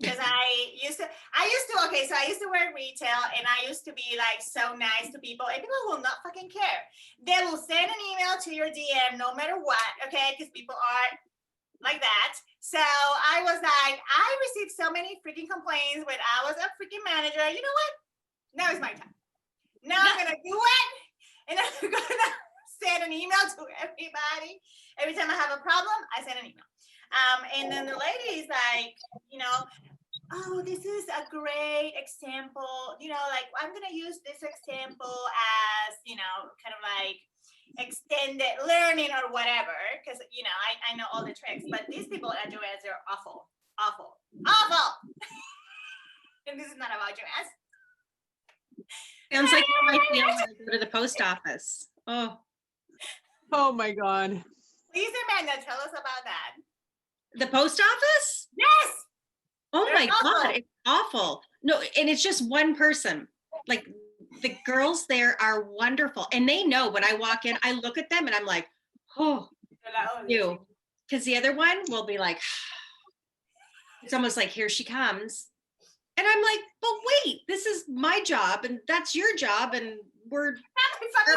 Because I used to work retail, and I used to be like so nice to people, and people will not fucking care. They will send an email to your DM no matter what, okay? Because people are like that. So I was like, I received so many freaking complaints when I was a freaking manager. You know what? Now is my time. Now I'm gonna do it, and I'm gonna send an email to everybody. Every time I have a problem, I send an email. And then the lady is like, oh, this is a great example. Like I'm gonna use this example as, kind of like extended learning or whatever, because I know all the tricks, but these people are doing it, they're awful. And this is not about you, ass. Sounds like how I feel when I go to the post office. Oh, my God. Please, Amanda, tell us about that. the post office? Yes. Oh They're my awful. God, it's awful. No, and it's just one person. Like the girls there are wonderful, and they know when I walk in, I look at them and I'm like, oh, you. Because the other one will be like, it's almost like, here she comes. And I'm like, but wait, this is my job and that's your job, and we're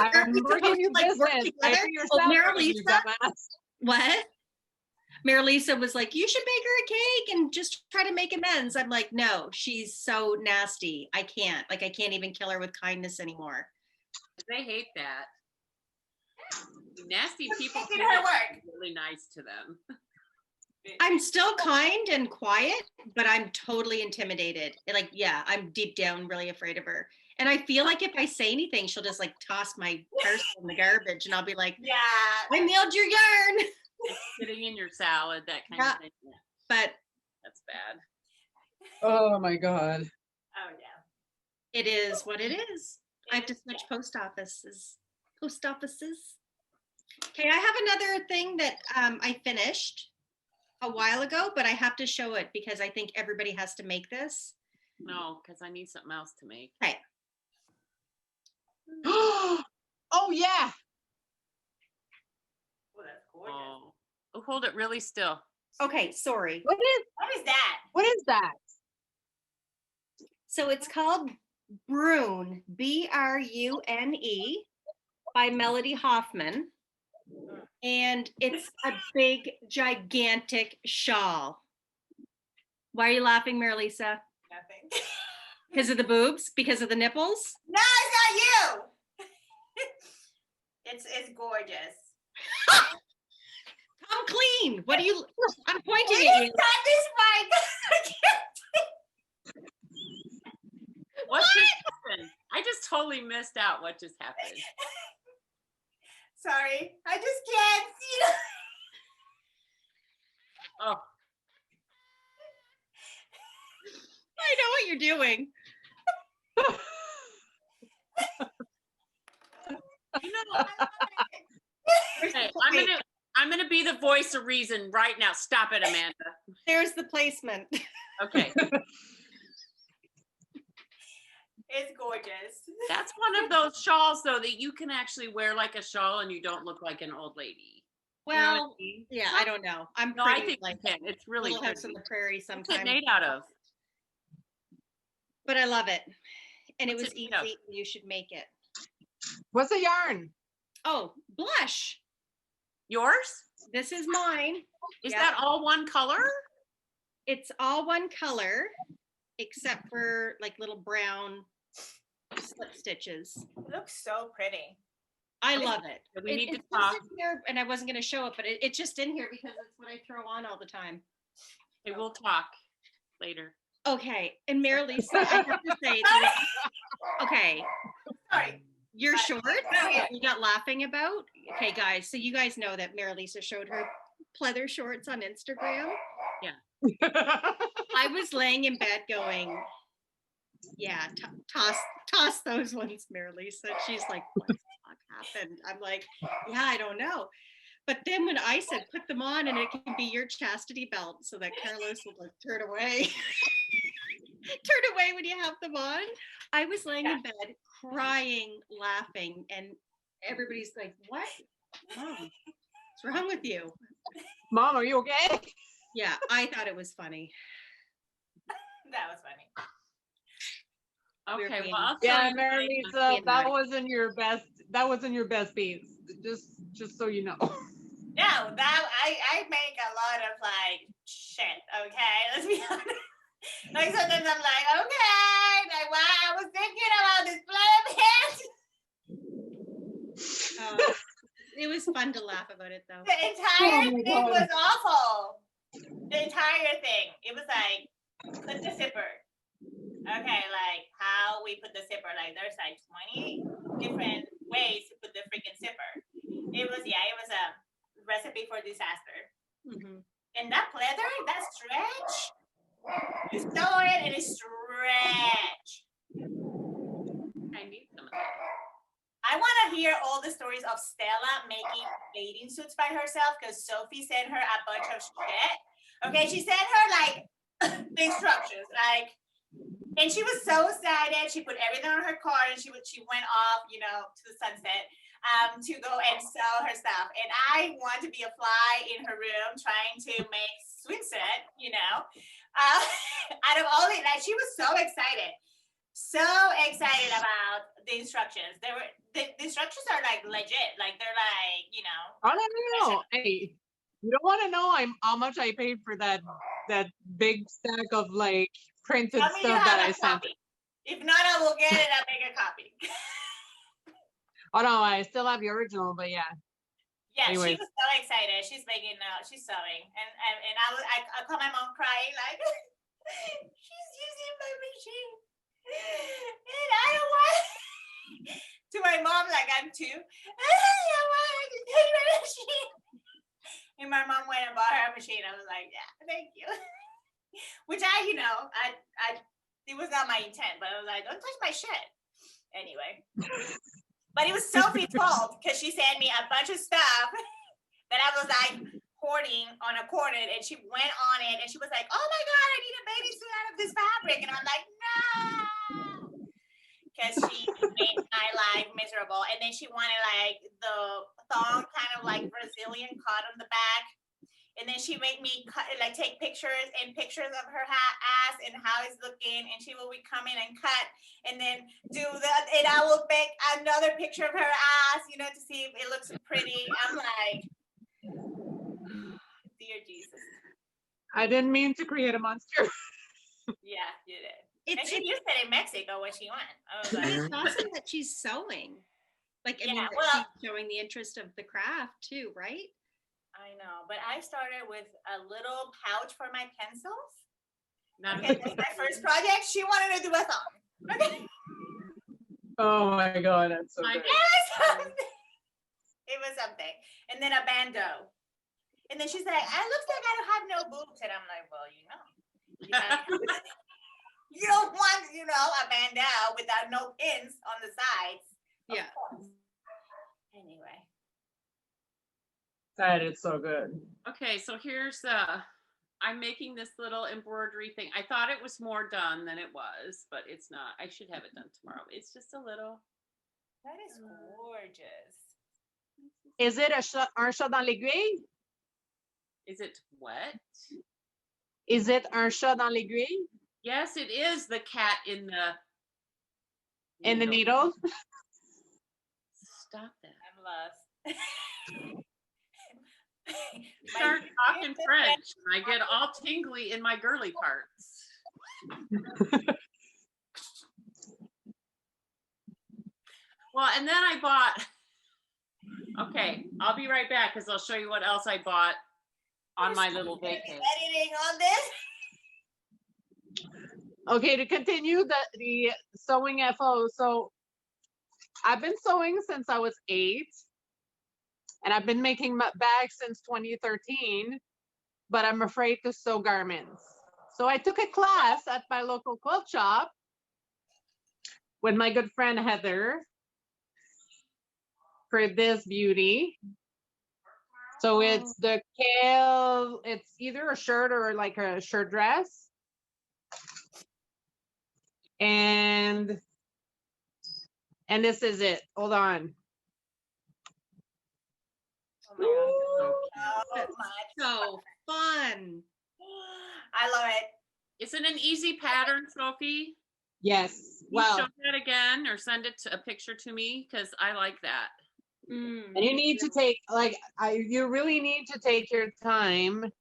I'm working your like, work business. together. Pay for your Well, salary, you Marilisa- dumbass. what? Marilisa was like, you should bake her a cake and just try to make amends. I'm like, no, she's so nasty. I can't even kill her with kindness anymore. They hate that. Nasty people making her work. really nice to them. I'm still kind and quiet, but I'm totally intimidated. Like, yeah, I'm deep down really afraid of her. And I feel like if I say anything, she'll just like toss my parcel in the garbage, and I'll be like, Yeah. I nailed your yarn. Sitting in your salad, that kind Yeah. of thing. Yeah, But that's bad. Oh my God. Oh yeah. it is what it is. I have to switch post offices. Okay, I have another thing that I finished a while ago, but I have to show it because I think everybody has to make this. No, because I need something else to make. Okay. Oh yeah. Oh, that's gorgeous. Oh, hold it really still. Okay, sorry. What What is that? is that? So it's called Brune, Brune, by Melody Hoffman. And it's a big, gigantic shawl. Why are you laughing, Marilisa? Nothing. Because of the boobs? Because of the nipples? No, it's not you. It's gorgeous. Come clean. What are you? I'm pointing Please at you. cut this mic. What just happened? I just totally missed out what just happened. Sorry, I just can't see it. Oh, I know what you're doing. you know, okay, I'm gonna be the voice of reason right now. Stop it, Amanda. There's the placement. Okay, It's gorgeous. that's one of those shawls though that you can actually wear like a shawl and you don't look like an old lady. You know what I Well, mean? yeah, I don't know. I'm No, I pretty think like you can. It's really Little House on pretty. the Prairie What's it sometimes, made out of? but I love it. And it What's was it made easy. of? You should make it. What's the yarn? Oh, blush. Yours? This is mine. Is Yeah. that all one color? It's all one color, except for like little brown slip stitches. It looks so pretty. I love it. We need to it's just talk. in here, and I wasn't going to show it, but it's just in here because it's what I throw on all the time. Okay, we'll talk later. Okay, and Marilisa, I have to say, that- okay, Sorry. your shorts Go ahead. that we got laughing about. Okay, guys, so you guys know that Marilisa showed her pleather shorts on Instagram. I was laying in bed going, yeah, toss those ones, Marilisa. She's like, what the fuck happened? I'm like, yeah, I don't know. But then when I said put them on and it can be your chastity belt so that Carlos will like turn away. Turn away when you have them on. I was laying in bed crying, laughing, and everybody's like, what? Mom, what's wrong with you? Mom, are you okay? Yeah, I thought it was funny. That was funny. We're Okay, being- well, I'll Yeah, show you mine. Marilisa, that wasn't your best. That wasn't your best piece. Just so you know. No, that I make a lot of like shit. Okay, let's be honest. Like sometimes I'm like, okay, like wow, I was thinking about this plan. It was fun to laugh about it though. The entire Oh my thing God. was awful. The entire thing. It was like put the zipper. Okay, like how we put the zipper. Like there's like 20 different ways to put the freaking zipper. It was a recipe for disaster. Mhm. And that pleather, that stretch, you sew it and it stretch. I need some of that. I want to hear all the stories of Stella making bathing suits by herself because Sophie sent her a bunch of shit. Okay, she sent her like the instructions, like, and she was so excited. She put everything on her card and she went off, you know, to the sunset to go and sell her stuff. And I want to be a fly in her room trying to make swimsuit, you know, out of all the, like, she was so excited about the instructions. The instructions are like legit, like they're like, you know. Oh no. Hey, you don't want to know how much I paid for that big stack of like printed Tell me you stuff that have I a sent. copy. If not, I will get it and make a copy. Oh no, I still have the original, but yeah. Yeah, Anyways. she was so excited. She's making she's sewing, and I call my mom crying like, she's using my machine, and I don't want. To my mom, like I'm two. I don't want to take my machine. And my mom went and bought her a machine. I was like, yeah, thank you. Which I it was not my intent, but I was like, don't touch my shit. Anyway. But it was Sophie's fault because she sent me a bunch of stuff that I was like hoarding on a corner, and she went on it and she was like, oh my God, I need a bathing suit out of this fabric. And I'm like, no. Because she made my life miserable. And then she wanted like the thong kind of like Brazilian cut on the back. And then she made me cut, like take pictures of her ass and how it's looking. And she will come in and cut and then and I will make another picture of her ass, you know, to see if it looks pretty. I'm like, dear Jesus. I didn't mean to create a monster. Yeah, you did. It's, And she used it in Mexico when she went. I was like, it's awesome that she's sewing. Like, I mean, Yeah, that well- she's showing the interest of the craft too, right? I know, but I started with a little pouch for my pencils. Not Okay, that's my first project. She wanted to do a thong. Okay. Oh my God, that's so My- good. It was something. And then a bandeau. And then she's like, it looks like I don't have no boobs. And I'm like, well, you know. You don't want, you know, a bandeau without no pins on the sides. Of Yeah. course. Anyway. That is so good. Okay, so here's I'm making this little embroidery thing. I thought it was more done than it was, but it's not. I should have it done tomorrow. It's just a little. That is gorgeous. Is it un chat dans l'aiguille? Is it what? Is it un chat dans l'aiguille? Yes, it is the cat in the. In the needle? Stop that. I'm lost. Start talking French, and I get all tingly in my girly parts. Well, and then I bought. Okay, I'll be right back because I'll show you what else I bought on my little vacation. Editing on this. Okay, to continue the sewing FO. So I've been sewing since I was 8, and I've been making bags since 2013, but I'm afraid to sew garments. So I took a class at my local quilt shop with my good friend Heather for this beauty. So it's the kale, it's either a shirt or like a shirt dress. And this is it. Hold on. Oh That's my. so fun. I love it. Is it an easy pattern, Sophie? Yes. Can you Well, show that again or send it to a picture to me? Because I like that. and you need to take you really need to take your time.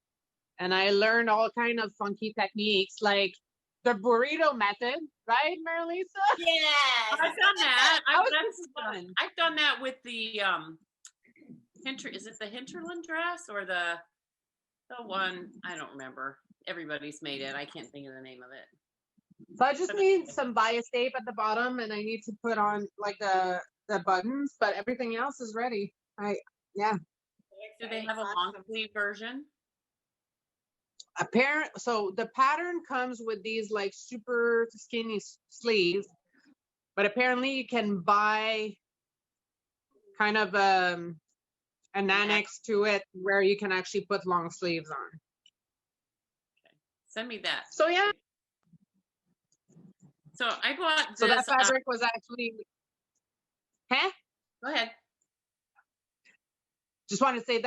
And I learned all kind of funky techniques, like the burrito method, right, Marilisa? Yes. I've done that. That's fun. I've done that with the is it the hinterland dress or the one? I don't remember. Everybody's made it. I can't think of the name of it. So I just need some bias tape at the bottom, and I need to put on like the buttons, but everything else is ready. Yeah. Do they have a long sleeve version? So the pattern comes with these like super skinny sleeves, but apparently you can buy kind of an annex to it where you can actually put long sleeves on. Okay. Send me that. So yeah. So I bought this. So that fabric was actually, Go ahead. just want to say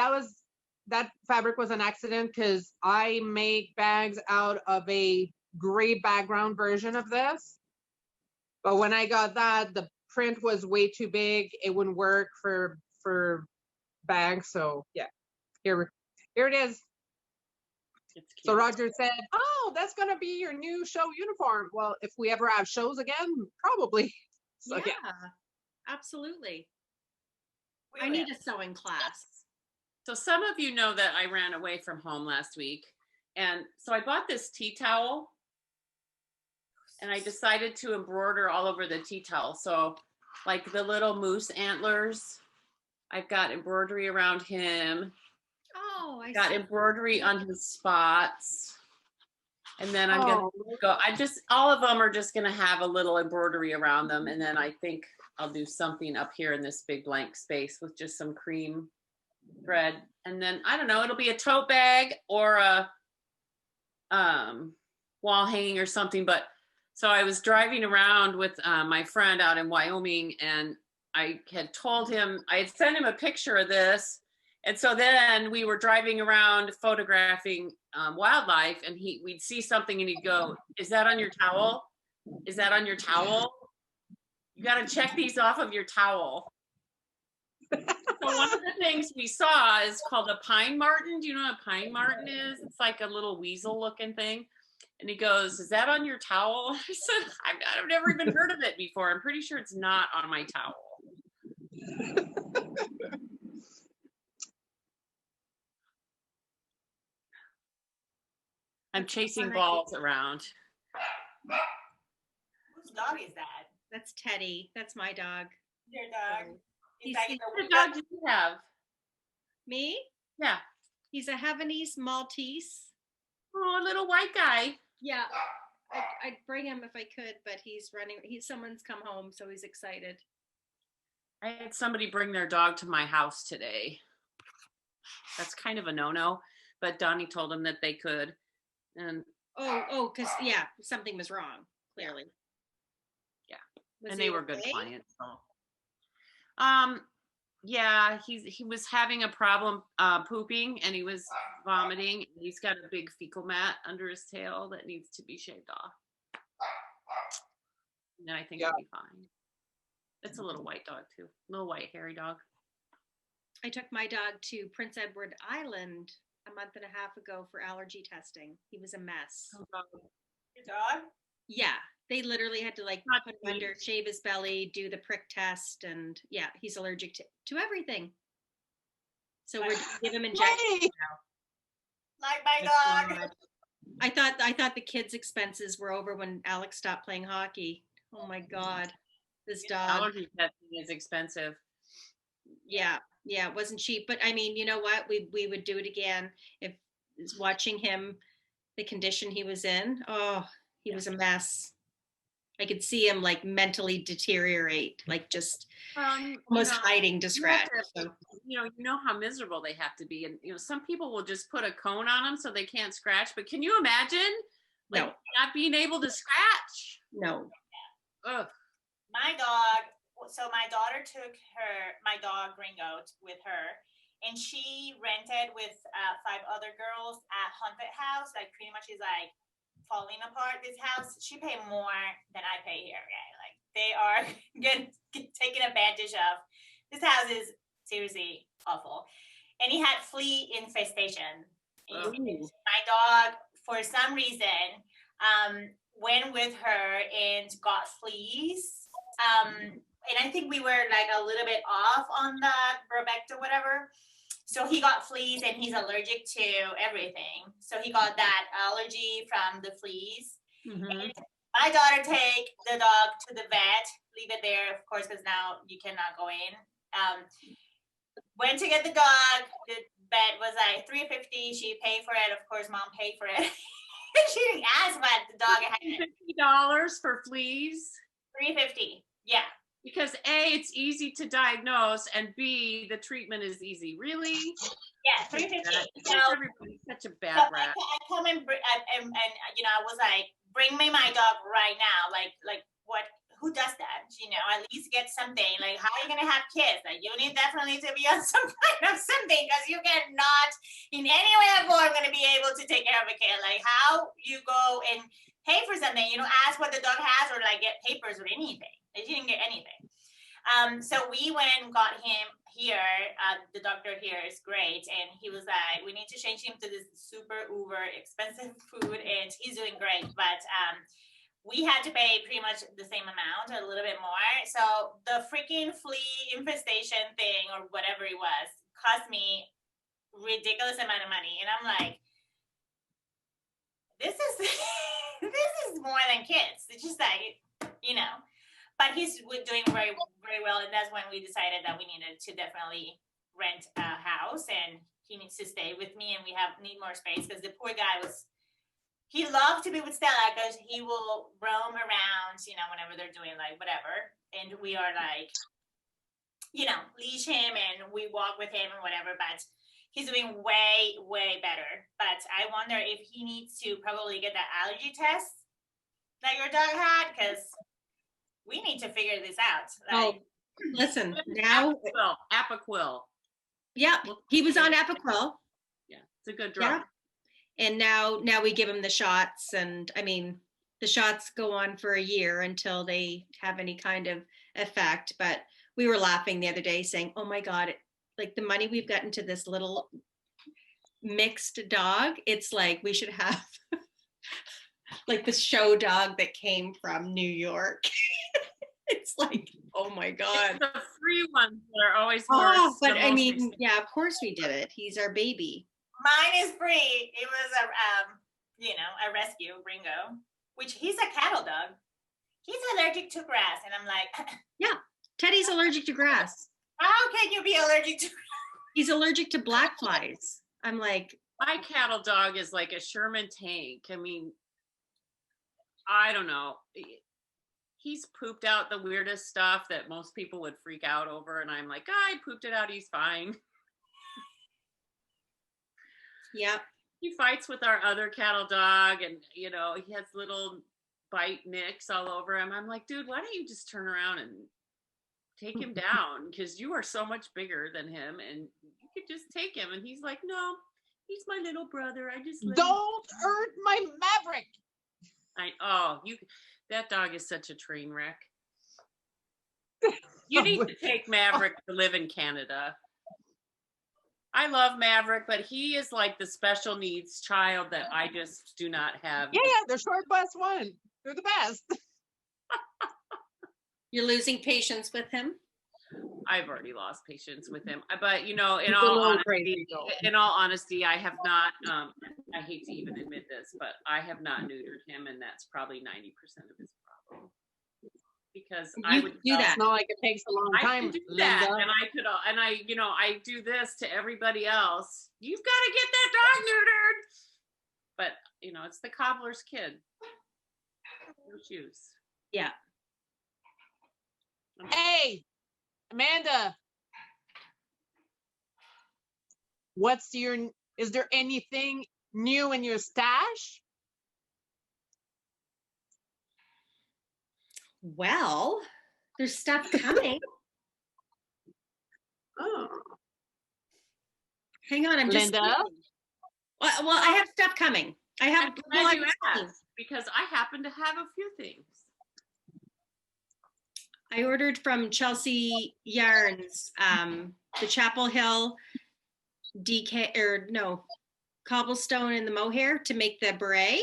that fabric was an accident because I make bags out of a gray background version of this. But when I got that, the print was way too big. It wouldn't work for bags. So yeah, here it is. It's cute. So Roger said, "Oh, that's gonna be your new show uniform." Well, if we ever have shows again, probably. So, Yeah, absolutely. I need a sewing class. So some of you know that I ran away from home last week. And so I bought this tea towel and I decided to embroider all over the tea towel. So like the little moose antlers, I've got embroidery around him. Oh, I Got see. embroidery on his spots. And then I'm going to go, all of them are just going to have a little embroidery around them. And then I think I'll do something up here in this big blank space with just some cream thread. And then, I don't know, it'll be a tote bag or a wall hanging or something. But so I was driving around with my friend out in Wyoming, and I had told him, I had sent him a picture of this. And so then we were driving around photographing wildlife, and we'd see something and he'd go, "Is that on your towel? Is that on your towel? You got to check these off of your towel." So one of the things we saw is called a pine marten. Do you know what a pine marten is? It's like a little weasel looking thing. And he goes, "Is that on your towel?" I said, I've never even heard of it before. I'm pretty sure it's not on my towel. I'm chasing balls around. Whose dog is that? That's Teddy. That's my dog. Your dog. He's like What dog do you have? Me? Yeah. He's a Havanese Maltese. Oh, a little white guy. Yeah. I'd bring him if I could, but he's running. Someone's come home, so he's excited. I had somebody bring their dog to my house today. That's kind of a no-no, but Donnie told them that they could. And because something was wrong, clearly. Yeah. Was and he they were good okay? clients. So. Yeah, he was having a problem pooping, and he was vomiting. He's got a big fecal mat under his tail that needs to be shaved off. And then I think it'll be fine. It's a little white dog too, little white hairy dog. I took my dog to Prince Edward Island a month and a half ago for allergy testing. He was a mess. Your dog? Yeah, they literally had to like put him under, shave his belly, do the prick test, and yeah, he's allergic to everything. So we're give him injections now. Like my dog. I thought the kids' expenses were over when Alex stopped playing hockey. Oh my God, this dog. Allergy testing is expensive. Yeah, it wasn't cheap. But I mean, you know what? We would do it again if watching him, the condition he was in. Oh, he was a mess. I could see him like mentally deteriorate, like just almost hiding to scratch. So. You know how miserable they have to be, and some people will just put a cone on them so they can't scratch. But can you imagine, like, No. not being able to scratch? No. Ugh. My dog, so my daughter took my dog Ringo with her, and she rented with 5 other girls at Haunted House. Like pretty much is like falling apart. This house, she paid more than I pay here. Okay, like they are getting taken advantage of. This house is seriously awful, and he had flea infestation. Oh. My dog, for some reason, went with her and got fleas. And I think we were like a little bit off on that Brobecto, whatever. So he got fleas and he's allergic to everything. So he got that allergy from the fleas. And my daughter take the dog to the vet, leave it there, of course, because now you cannot go in. Went to get the dog. The vet was like $350. She paid for it. Of course, mom paid for it. She didn't ask what the dog had. $50 for fleas. $350. Yeah. Because A, it's easy to diagnose, and B, the treatment is easy. Really? Yeah, $350. So everybody's such a bad rat. I come and I was like, bring me my dog right now. Like what? Who does that? At least get something. Like, how are you gonna have kids? Like, you need definitely to be on some kind of something, because you cannot, in any way or form, gonna be able to take care of a kid. Like, how you go and pay for something? Ask what the dog has, or like get papers or anything. They didn't get anything. So we went and got him here. The doctor here is great, and he was like, we need to change him to this super uber expensive food, and he's doing great, but we had to pay pretty much the same amount, a little bit more. So the freaking flea infestation thing, or whatever it was, cost me ridiculous amount of money. And I'm like, this is this is more than kids. It's just like, but he's doing very, very well. And that's when we decided that we needed to definitely rent a house, and he needs to stay with me, and we need more space, because the poor guy he loved to be with Stella, because he will roam around, whenever they're doing like whatever. And we are like, leash him and we walk with him and whatever, but he's doing way, way better. But I wonder if he needs to probably get that allergy test that your dog had, because we need to figure this out. Like, listen, now. Apoquil. Yeah, he was on Apoquil. Yeah, it's a good drug. Yeah. And now we give him the shots, and I mean, the shots go on for a year until they have any kind of effect. But we were laughing the other day saying, oh my God, like the money we've gotten to this little mixed dog, it's like we should have like the show dog that came from New York. It's like, oh my God. It's the free ones that are always worse. But I mean, yeah, of course we did it. He's our baby. Mine is free. It was a rescue, Ringo, which he's a cattle dog. He's allergic to grass. And I'm like, yeah, Teddy's allergic to grass. How can you be allergic to? He's allergic to black flies. I'm like, my cattle dog is like a Sherman tank. I mean, I don't know. He's pooped out the weirdest stuff that most people would freak out over. And I'm like, I pooped it out. He's fine. Yep. He fights with our other cattle dog, and he has little bite nicks all over him. I'm like, dude, why don't you just turn around and take him down, because you are so much bigger than him, and you could just take him. And he's like, no, he's my little brother. I just don't hurt my Maverick. That dog is such a train wreck. You need to take Maverick to live in Canada. I love Maverick, but he is like the special needs child that I just do not have. Yeah, the short bus one. They're the best. You're losing patience with him? I've already lost patience with him. But in all honesty, I have not I hate to even admit this, but I have not neutered him, and that's probably 90% of his problem. Because I You would do that. It's not like it takes a long I time, could do Linda. that, and I do this to everybody else. You've got to get that dog neutered. But it's the cobbler's kid. No shoes. Yeah. Hey, Amanda. Is there anything new in your stash? Well, there's stuff coming. Oh. Hang on, I'm just Linda? thinking. Well, I have stuff coming. I have. I'm well, glad I'm you thinking. asked, because I happen to have a few things. I ordered from Chelsea Yarns, the Chapel Hill cobblestone and the mohair to make the beret.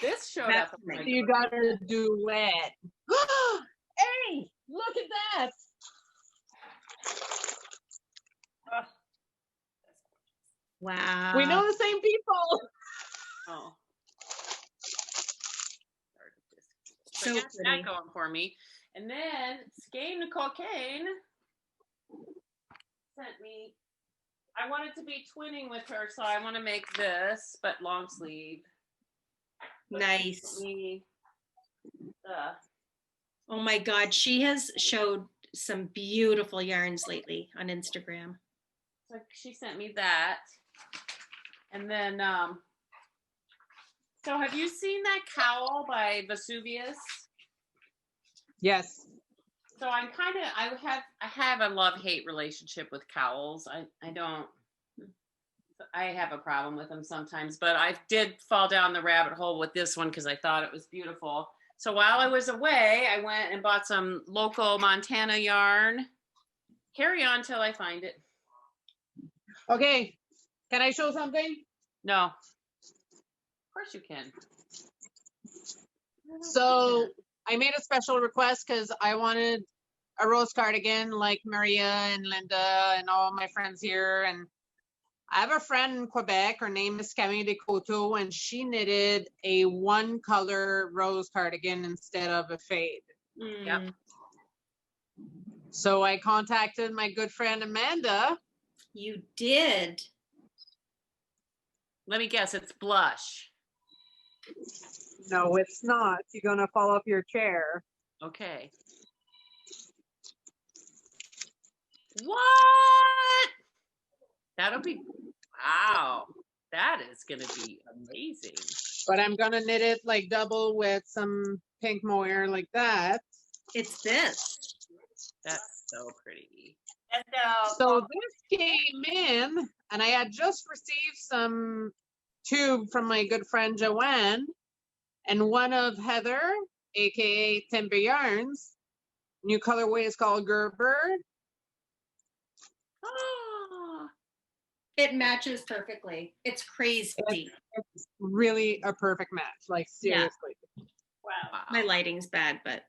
This showed That's up. on my You got a duet. Hey, look at that. Wow. We know the same people. Oh. So So got pretty. that going for me. And then Nicole Kane sent me, I wanted to be twinning with her, so I want to make this, but long sleeve. Nice. Me, Oh my God, she has showed some beautiful yarns lately on Instagram. so she sent me that. And then, so have you seen that cowl by Vesuvius? Yes. So I have a love-hate relationship with cowls. I have a problem with them sometimes, but I did fall down the rabbit hole with this one because I thought it was beautiful. So while I was away, I went and bought some local Montana yarn. Carry on till I find it. Okay. Can I show something? No. Of course you can. So I made a special request because I wanted a rose cardigan like Maria and Linda and all my friends here. And I have a friend in Quebec. Her name is Camille Descoteaux, and she knitted a one color rose cardigan instead of a fade. Yep. So I contacted my good friend Amanda. You did. Let me guess, it's blush. No, it's not. You're going to fall off your chair. Okay. What? That'll be, wow. That is going to be amazing. But I'm going to knit it like double with some pink mohair like that. It's this. That's so pretty. So this came in, and I had just received some tube from my good friend Joanne, and one of Heather, aka Timber Yarns. New colorway is called Gerber. Oh, It matches perfectly. It's crazy. It's really a perfect match, like seriously. wow. My lighting's bad, but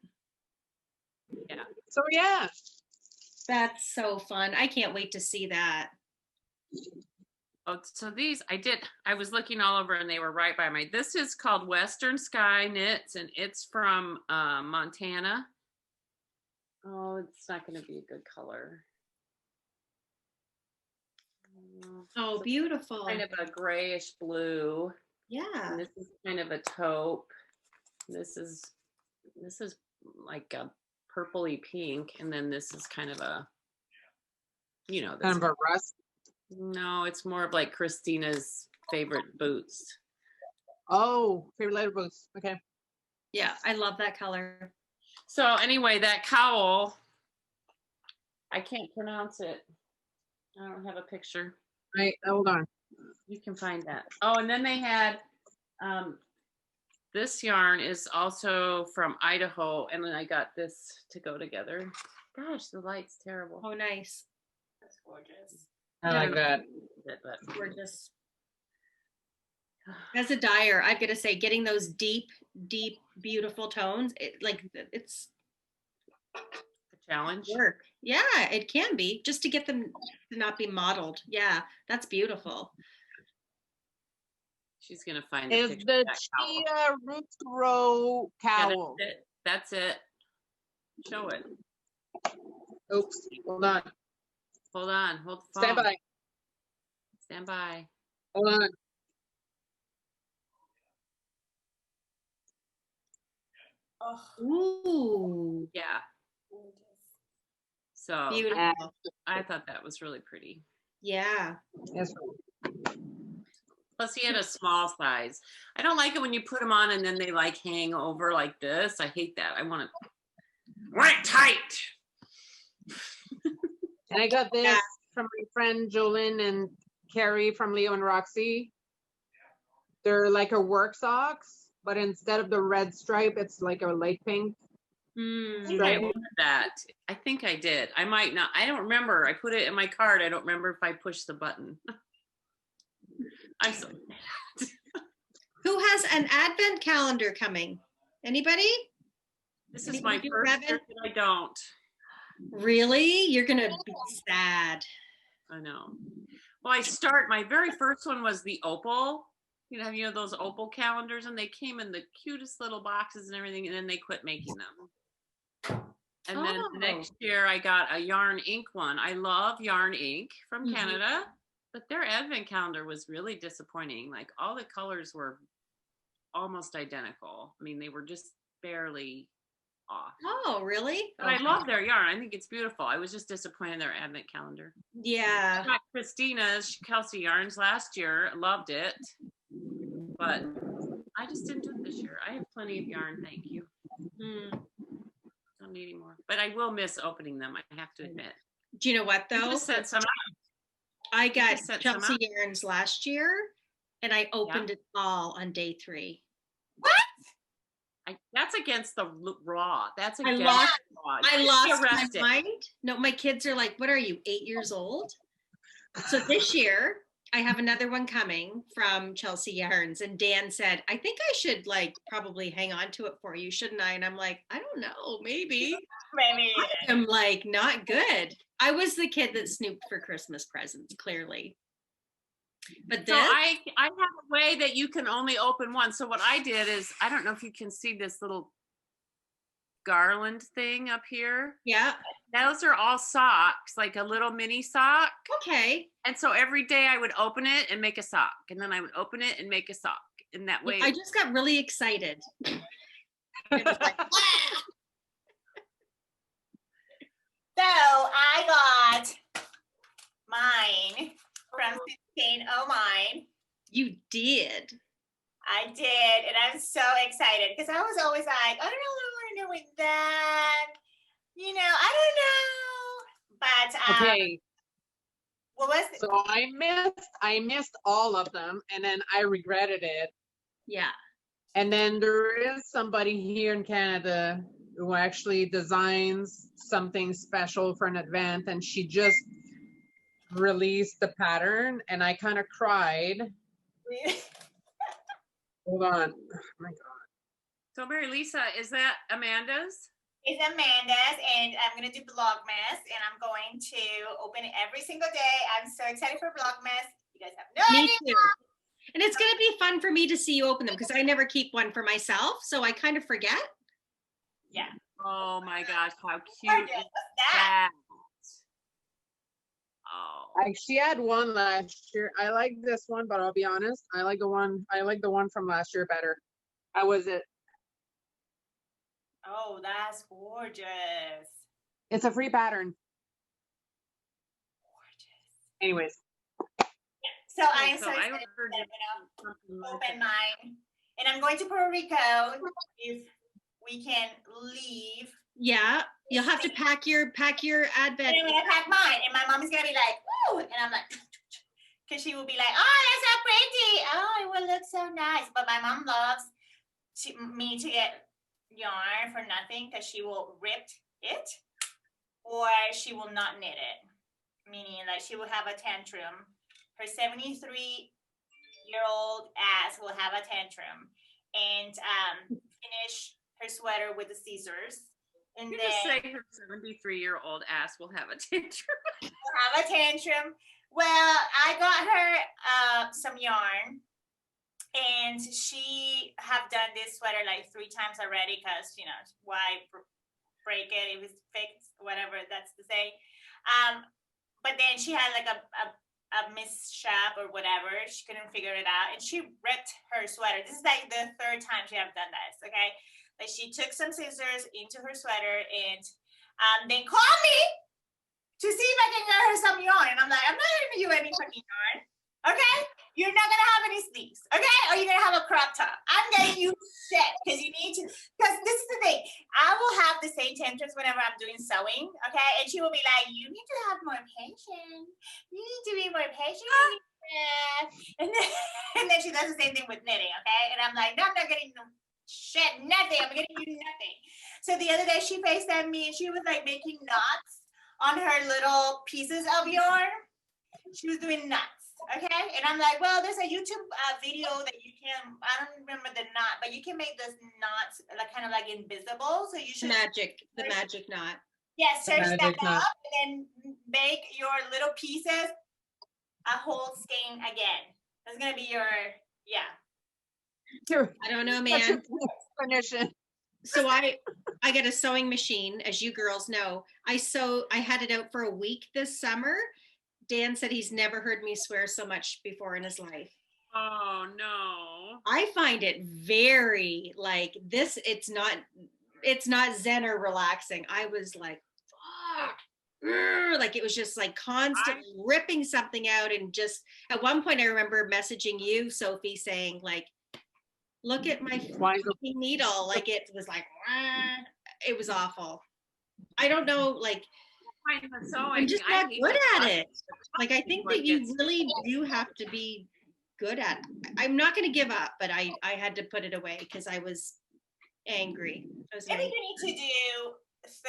Yeah. So yeah, that's so fun. I can't wait to see that. Oh, so these I was looking all over and they were right by this is called Western Sky Knits and it's from Montana. Oh, it's not going to be a good color. Oh, So beautiful. kind of a grayish blue. Yeah. And this is kind of a taupe. This is like a purpley pink, and then this is kind of a, this kind of a rust. No, it's more of like Christina's favorite boots. Oh, favorite letter boots. Okay. Yeah, I love that color. So anyway, that cowl, I can't pronounce it. I don't have a picture. Right, hold on. You can find that. Oh, and then they had, this yarn is also from Idaho, and then I got this to go together. Gosh, the light's terrible. Oh, nice. That's gorgeous. I like that. But Gorgeous. As a dyer, I've got to say, getting those deep, beautiful tones, it's a challenge. work. Yeah, it can be, just to get them to not be mottled. Yeah, that's beautiful. She's gonna find the Is picture. the of that cowl. Chia Roots Grow Yeah, cowl. that's it. Show it. Oops, hold on. Hold on. Hold the phone. Stand by. Stand by. Hold on. Oh, Ooh, Yeah. gorgeous. So beautiful. I thought that was really pretty. Yeah. Yes. Plus, he had a small size. I don't like it when you put them on and then they like hang over like this. I hate that. I want it tight. And I got this Yeah. from my friend Jolyn and Carrie from Leo and Roxy. They're like her work socks, but instead of the red stripe, it's like a light pink. Mm. I think I ordered that. I think I did. I might not. I don't remember. I put it in my card. I don't remember if I pushed the button. I'm so mad. Who has an advent calendar coming? Anybody? This is my Anybody do first advent? year that I don't. Really? You're gonna be sad. I know. Well, my very first one was the opal. Have those opal calendars, and they came in the cutest little boxes and everything, and then they quit making them. And then the next year I got a yarn ink one. I love yarn ink from Mhm. Canada, but their advent calendar was really disappointing. Like all the colors were almost identical. I mean, they were just barely off. Oh, really? But I love their yarn. I think it's beautiful. I was just disappointed in their advent calendar. Yeah. I got Christina's Kelsey Yarns last year. Loved it. But I just didn't do it this year. I have plenty of yarn, thank you. Mm. Don't need any more. But I will miss opening them, I have to admit. Do you know what You though? just sent some I got just sent some Chelsea out. Yarns last year and I opened it all on day 3. That's against the raw. That's I against lost- the law. I You'd be lost my arrested. mind. No, my kids are like, what are you, 8 years old? So this year I have another one coming from Chelsea Yarns, and Dan said, I think I should like probably hang on to it for you, shouldn't I? And I'm like, I don't know, maybe. Maybe. I'm like, not good. I was the kid that snooped for Christmas presents, clearly. But So this, I have a way that you can only open one. So what I did is, I don't know if you can see this little garland thing up here. yeah, Those are all socks, like a little mini sock. okay. And so every day I would open it and make a sock. And then I would open it and make a sock. And that way. I just got really excited. It was like, So I got mine from 1609. you did. I did, and I'm so excited because I was always like, I don't know what I want to do with that. I don't know. But Okay, what was it? so I missed all of them, and then I regretted it. Yeah. And then there is somebody here in Canada who actually designs something special for an event, and she just released the pattern, and I kind of cried. Hold on. Oh my God. So Marilisa, is that Amanda's? It's Amanda's, and I'm gonna do Vlogmas, and I'm going to open it every single day. I'm so excited for Vlogmas. You guys have no Me idea. too. And it's going to be fun for me to see you open them because I never keep one for myself. So I kind of forget. Yeah. Oh my gosh, how cute Gorgeous. is What's that? that? Oh. She had one last year. I like this one, but I'll be honest, I like the one from last year better. How was it? Oh, that's gorgeous. It's a free pattern. Gorgeous. Anyways, So I'm so I excited ordered that I'm gonna something like open that. mine, and I'm going to Puerto Rico if we can leave. Yeah. You'll have to pack your advent. And I'm gonna pack mine, and my mom is gonna be like, "Woo!" and I'm like, because she will be like, "Oh, that's so pretty. Oh, it will look so nice." But my mom loves me to get yarn for nothing because she will rip it, or she will not knit it. Meaning, like she will have a tantrum. Her 73-year-old ass will have a tantrum and finish her sweater with the scissors. And You then just say her 73-year-old ass will have a tantrum. have a tantrum. Well, I got her some yarn, And she have done this sweater like 3 times already because, you know, why break it if it's fixed, whatever that's to say. But then she had like a mishap or whatever. She couldn't figure it out and she ripped her sweater. This is like the 3rd time she have done this, okay? Like she took some scissors into her sweater and then called me to see if I can get her some yarn. And I'm like, I'm not gonna give you any fucking yarn, okay? You're not gonna have any sleeves, okay? Or you're gonna have a crop top. I'm getting you shit because you need to, because this is the thing. I will have the same tantrums whenever I'm doing sewing, okay? And she will be like, you need to have more patience. You need to be more patient. And then she does the same thing with knitting, okay? And I'm like, no, I'm not getting no shit, nothing. I'm getting you nothing. So the other day she FaceTimed me and she was like making knots on her little pieces of yarn. She was doing knots. Okay, and I'm like, well, there's a YouTube video that you can, I don't remember the knot, but you can make those knots like kind of like invisible. So you should The magic knot. Yes, search that Magic knot. up and then make your little pieces a whole skein again. That's gonna be your, yeah. I don't know, Such man. a definition. So I get a sewing machine, as you girls know. I had it out for a week this summer. Dan said he's never heard me swear so much before in his life. Oh no. I find it very like this. It's not zen or relaxing. I was like, fuck. Like it was just like constantly ripping something out. And just at one point I remember messaging you, Sophie, saying like, look at my fucking needle. Like it was like, it was awful. I don't know, like, I'm just not good at it. Like, I think that you really do have to be good at it. I'm not going to give up, but I had to put it away because I was angry. Maybe you need to do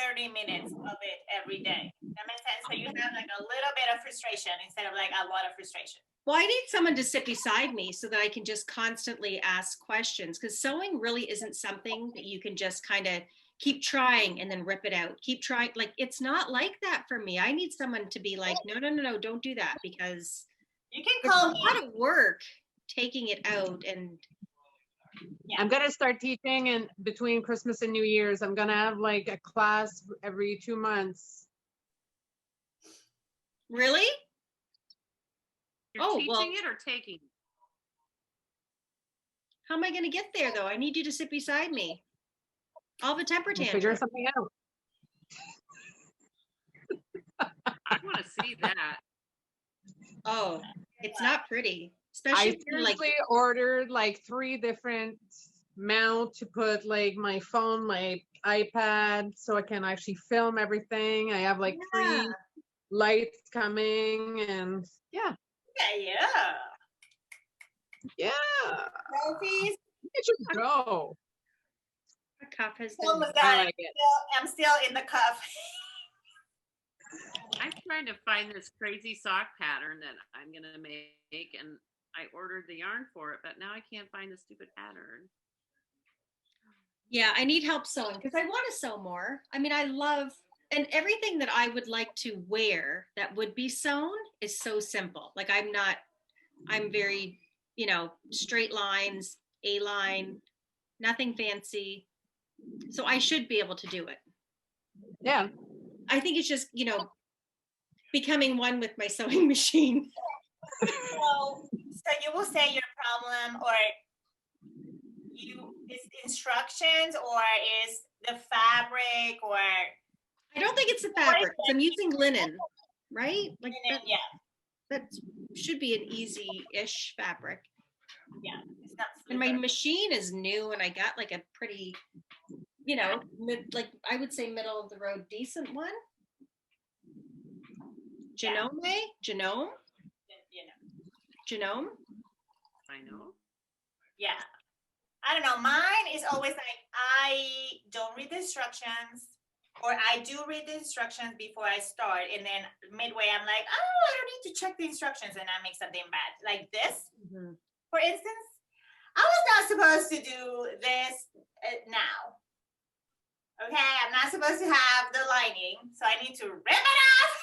30 minutes of it every day. That makes sense. So you have like a little bit of frustration instead of like a lot of frustration. Well, I need someone to sit beside me so that I can just constantly ask questions, because sewing really isn't something that you can just kind of keep trying and then rip it out. Keep trying. Like, it's not like that for me. I need someone to be like, no, don't do that, because you can call it's a lot of work taking it out. And I'm gonna start teaching, and between Christmas and New Year's, I'm gonna have like a class every 2 months. Really? You're teaching it or taking? How am I going to get there though? I need you to sit beside me. I'll have a temper tantrum. Figure something out. I want to see that. Oh, it's not pretty. I Especially seriously ordered like 3 different mounts to put like my phone, my iPad, so I can actually film everything. I have like 3 lights coming, and yeah. Trophies. It should go. a cup has Oh been. my God, I like it. I'm still in the cuff. I'm trying to find this crazy sock pattern that I'm gonna make, and I ordered the yarn for it, but now I can't find the stupid pattern. Yeah, I need help sewing because I want to sew more. I mean, I love, and everything that I would like to wear that would be sewn is so simple. Like I'm very, straight lines, A-line, nothing fancy. So I should be able to do it. Yeah. I think it's just, becoming one with my sewing machine. So you will say your problem, or is instructions, or is the fabric, or I don't think it's the fabric. I'm using linen, right? Like linen, that should be an easy-ish fabric. Yeah, it's not. And my machine is new, and I got like a pretty, I would say middle of the road, decent one. Genome? Genome? I know. Yeah. I don't know. Mine is always like, I don't read the instructions, or I do read the instructions before I start. And then midway, I'm like, oh, I don't need to check the instructions, and I make something bad. Like this, for instance, I was not supposed to do this now. Okay, I'm not supposed to have the lining, so I need to rip it off.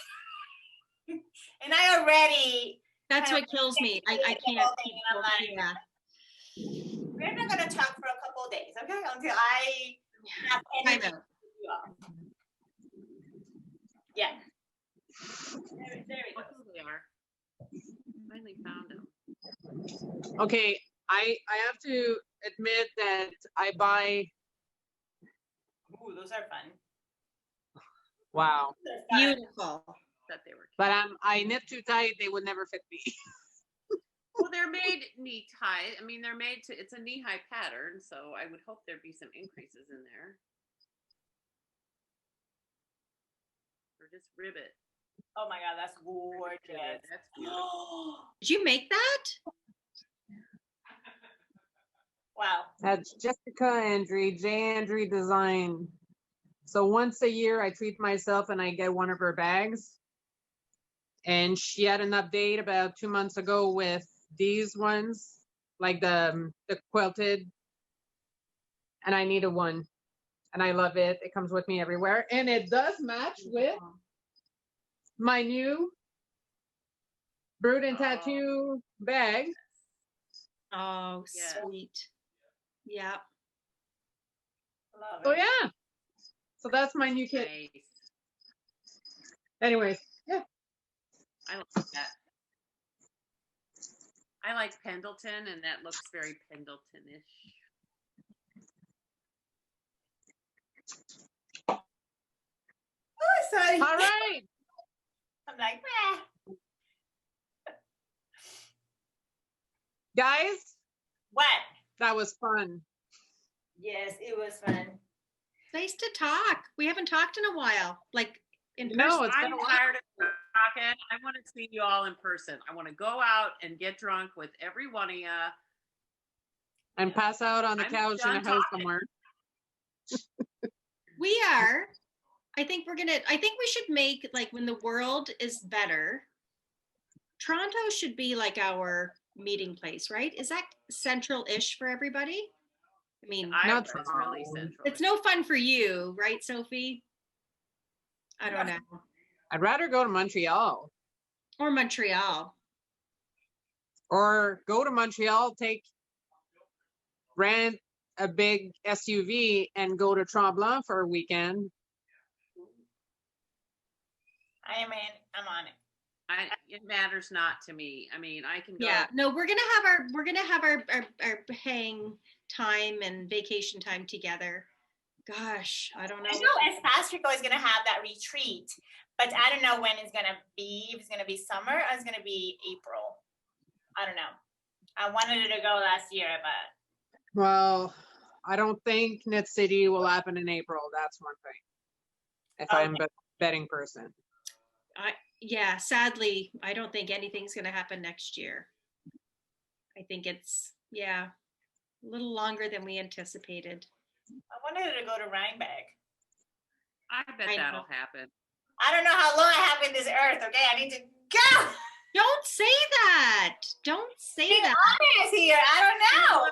And I already. That's what kills me. I can't. I'm like, Yeah. We're not gonna talk for a couple of days, okay? Until I have Time energy. out. You all. Yeah. There we go. Look who they are. Finally found them. Okay, I have to admit that I buy, Ooh, those are fun. wow, Those are fun. Beautiful. That they were. but I knit too tight, they would never fit me. Well, they're made knee high. I mean, they're made to. It's a knee high pattern, so I would hope there'd be some increases in there. Or just ribbit. Oh my God, that's gorgeous. That's beautiful. Did you make that? Wow. That's Jessica Andre, J. Andre Design. So once a year, I treat myself and I get one of her bags. And she had an update about 2 months ago with these ones, like the quilted. And I needed one. And I love it. It comes with me everywhere. And it does match with my new Brood and Tattoo bag. Oh, Yeah. sweet. Yeah. Love So it. yeah. So that's my new kit. Nice. Anyways, yeah. I like that. I like Pendleton, and that looks very Pendleton-ish. Oh, sorry. All right. I'm like, Guys, what? that was fun. Yes, it was fun. Nice to talk. We haven't talked in a while, like in person. No, it's been I'm a while. tired of talking. I want to see you all in person. I want to go out and get drunk with every one of you. And pass out on the I'm couch in a done house talking. somewhere. We are. I think we should make, like, when the world is better, Toronto should be like our meeting place, right? Is that central-ish for everybody? I mean, Not Iowa is really Toronto. central. it's no fun for you, right, Sophie? I don't know. I'd rather go to Montreal Or Montreal. or go to Montreal, rent a big SUV and go to Tremblant for a weekend. I'm on it. It matters not to me. I mean, I can go. Yeah. No, we're gonna have our hang time and vacation time together. Gosh, I don't know. I know Espastrico is gonna have that retreat, but I don't know when it's gonna be. If it's gonna be summer or it's gonna be April. I don't know. I wanted it to go last year, but Well, I don't think Knit City will happen in April. That's one thing. If I'm a betting person. Yeah, sadly, I don't think anything's gonna happen next year. I think it's, yeah, a little longer than we anticipated. I wanted it to go to Rhinebeck. I bet I know. that'll happen. I don't know how long I have in this earth. Okay, I need to go. Don't say that. Don't say Be that. honest here. I don't know.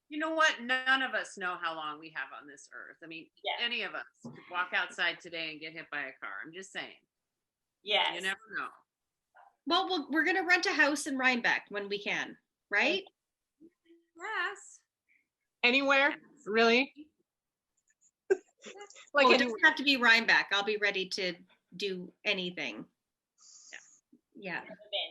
You know what? None of us know how long we have on this earth. I mean, Yeah. any of us could walk outside today and get hit by a car. I'm just saying. Yes. You never know. Well, we're gonna rent a house in Rhinebeck when we can, right? Yes. Anywhere, really? Like Oh, it anywhere. doesn't have to be Rhinebeck. I'll be ready to do anything. Yeah.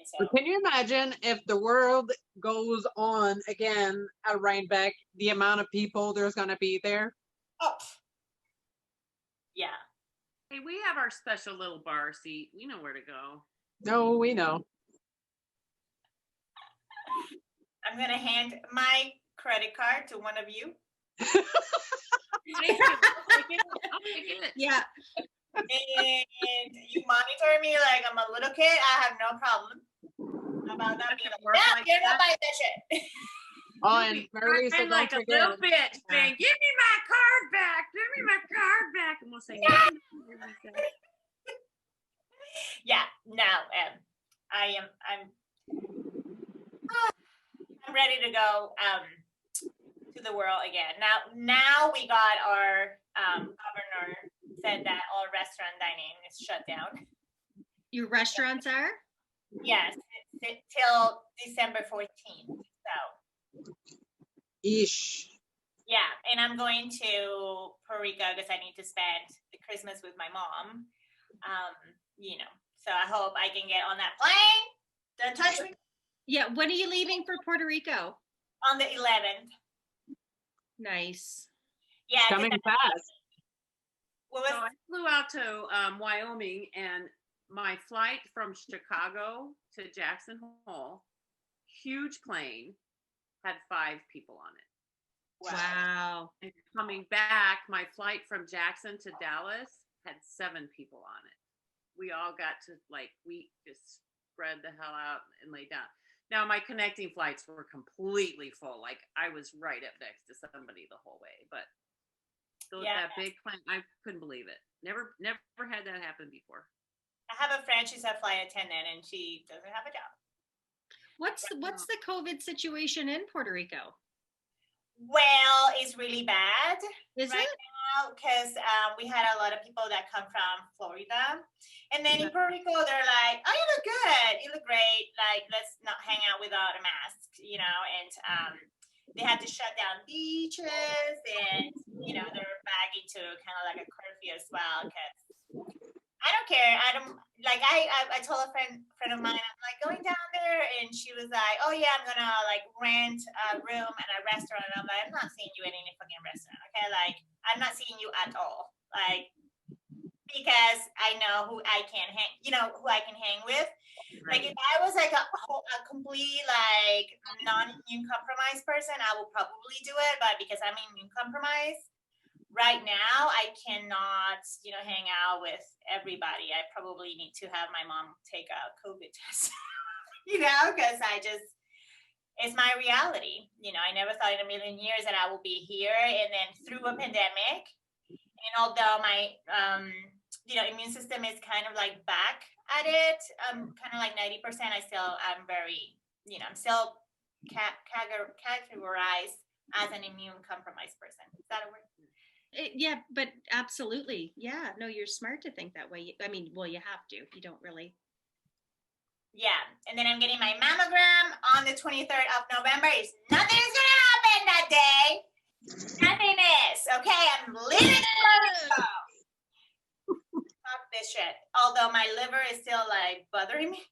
So. Can you imagine if the world goes on again at Rhinebeck, the amount of people there's going to be there? Oh. Yeah. Hey, we have our special little bar seat. We know where to go. No, we know. I'm gonna hand my credit card to one of you. Take it. I'll take it. Yeah. And you monitor me like I'm a little kid. I have no problem about that being like, Work yeah, like you're not that. buying that shit. Oh, and Marilisa, I'm don't like a forget. little bitch saying, "Give me my card back. Give me my card back." And we'll say, Yeah, no, I'm ready to go to the world again. Now we got our governor said that all restaurant dining is shut down. Your restaurants are? Yes, till December 14th. So Eesh. Yeah, and I'm going to Puerto Rico because I need to spend the Christmas with my mom. You know, so I hope I can get on that plane. Don't touch me. Yeah, when are you leaving for Puerto Rico? On the 11th. Nice. Yeah, 'cause Coming fast. what So was I flew out to Wyoming, and my flight from Chicago to Jackson Hole, huge plane, had 5 people on it. Wow. And coming back, my flight from Jackson to Dallas had 7 people on it. We all got to we just spread the hell out and lay down. Now my connecting flights were completely full. Like I was right up next to somebody the whole way. But Yeah. that big plane, I couldn't believe it. Never had that happen before. I have a friend, she's a flight attendant and she doesn't have a job. What's the COVID situation in Puerto Rico? Well, it's really bad Is right it? now because we had a lot of people that come from Florida. And then in Puerto Rico, they're like, oh, you look good. You look great. Like, let's not hang out without a mask, you know? And they had to shut down beaches and, you know, they're back into kind of like a curfew as well because I don't care. I don't like. I told a friend of mine. I'm like going down there, and she was like, "Oh yeah, I'm gonna like rent a room at a restaurant." And I'm like, "I'm not seeing you in any fucking restaurant, okay? Like, I'm not seeing you at all, like, because I know who I can hang. You know who I can hang with. Like, if I was like a complete like non-immune compromised person, I will probably do it. But because I'm immune compromised. Right now, I cannot, you know, hang out with everybody. I probably need to have my mom take a COVID test, you know, because it's my reality. You know, I never thought in a million years that I will be here. And then through a pandemic, and although my, you know, immune system is kind of like back at it, kind of like 90%, I'm very, you know, I'm still categorized as an immune compromised person. Is that a word? Yeah, but absolutely. Yeah, no, you're smart to think that way. I mean, well, you have to. You don't really. Yeah, and then I'm getting my mammogram on the 23rd of November. Nothing is gonna happen that day. Nothing is. Okay, I'm leaving. Fuck this shit. Although my liver is still like bothering me,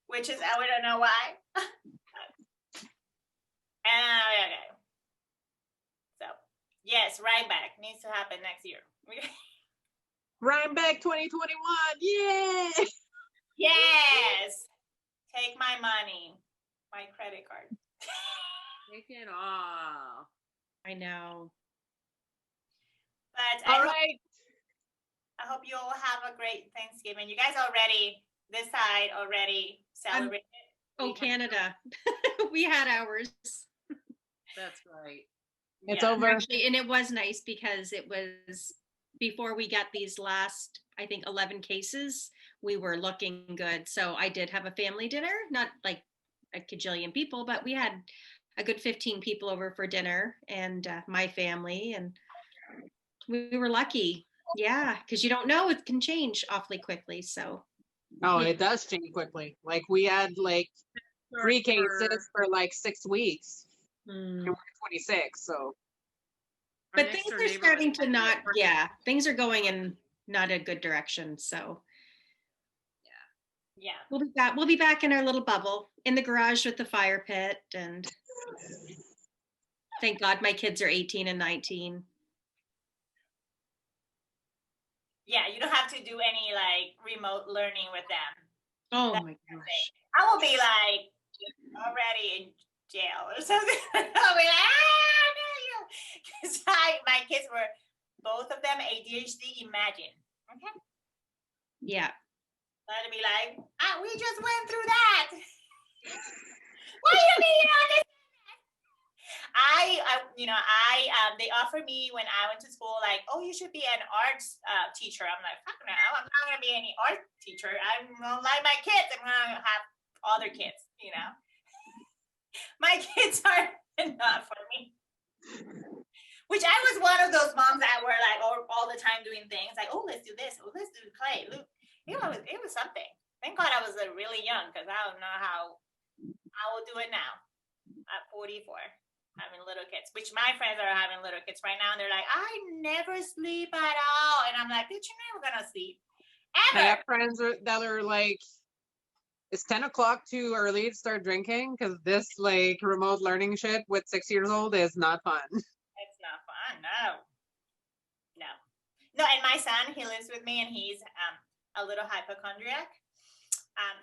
which is I don't know why. Okay. So yes, Ryback needs to happen next year. Rhinebeck 2021. Yay! Yes. Take my money, my credit card. Take it all. I know. But All right. I hope you all have a great Thanksgiving. You guys already, this side already celebrated. Oh, Canada. We had ours. That's right. It's Yeah. over. Actually, and it was nice because it was before we got these last, I think, 11 cases, we were looking good. So I did have a family dinner, not like a cajillion people, but we had a good 15 people over for dinner and my family. And we were lucky. Yeah, because you don't know, it can change awfully quickly. So. Oh, it does change quickly. Like we had like 3 cases for like 6 weeks. And we're 26, so. But things are starting to not, yeah, things are going in not a good direction. So Yeah. we'll be back in our little bubble in the garage with the fire pit. And thank God my kids are 18 and 19. Yeah, you don't have to do any like remote learning with them. Oh my gosh. I will be like already in jail or something. I'll be like, no, because my kids were both of them ADHD. Imagine, okay? Yeah. I'd be like, we just went through that. What do you mean you don't understand that? They offered me when I went to school, like, oh, you should be an arts teacher. I'm like, fuck no, I'm not gonna be any art teacher. I'm gonna like my kids. I'm gonna have other kids, you know. My kids are enough for me. Which I was one of those moms that were like all the time doing things like, oh, let's do this, oh, let's do clay. Look, it was something. Thank God I was really young because I don't know how I will do it now at 44. having little kids, which my friends are having little kids right now, and they're like, I never sleep at all. And I'm like, bitch, you're never gonna sleep. I Ever. have friends that are like, it's 10 o'clock too early to start drinking because this like remote learning shit with 6 years old is not fun. It's not fun. No, and my son, he lives with me and he's a little hypochondriac.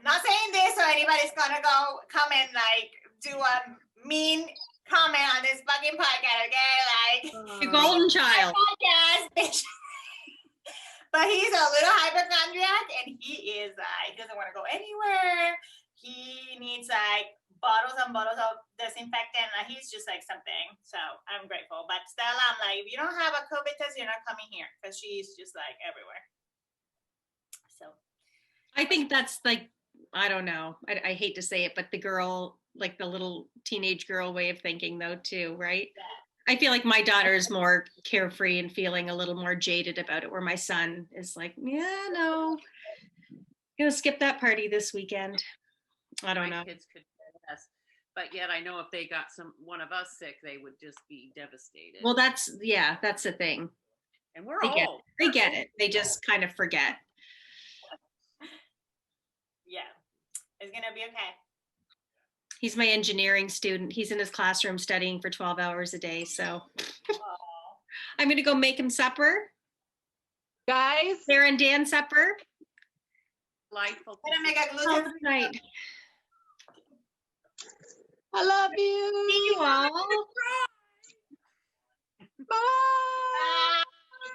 Not saying this so anybody's gonna go come and like do a mean comment on this fucking podcast, okay? Like The golden child. podcast, bitch. But he's a little hypochondriac and he is he doesn't want to go anywhere. He needs like bottles and bottles of disinfectant. He's just like something. So I'm grateful. But Stella, I'm like, if you don't have a COVID test, you're not coming here because she's just like everywhere. So I think that's like, I don't know. I hate to say it, but the girl, like the little teenage girl way of thinking though too, right? Yeah. I feel like my daughter is more carefree and feeling a little more jaded about it, where my son is like, yeah, no, gonna skip that party this weekend. I don't know. My kids could care less. But yet I know if they got one of us sick, they would just be devastated. Well, that's the thing. And we're They get old. it. They get it. They just kind of forget. yeah, it's gonna be okay. He's my engineering student. He's in his classroom studying for 12 hours a day. So I'm going to go make him supper. Guys, Sarah and Dan supper. Delightful. Gonna make a Call gluten it a night. I love you. See you all. Bye.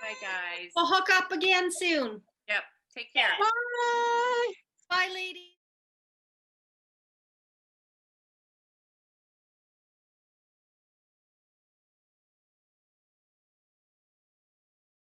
Bye, guys. We'll hook up again soon. Yep. Take care. Bye. Bye, ladies.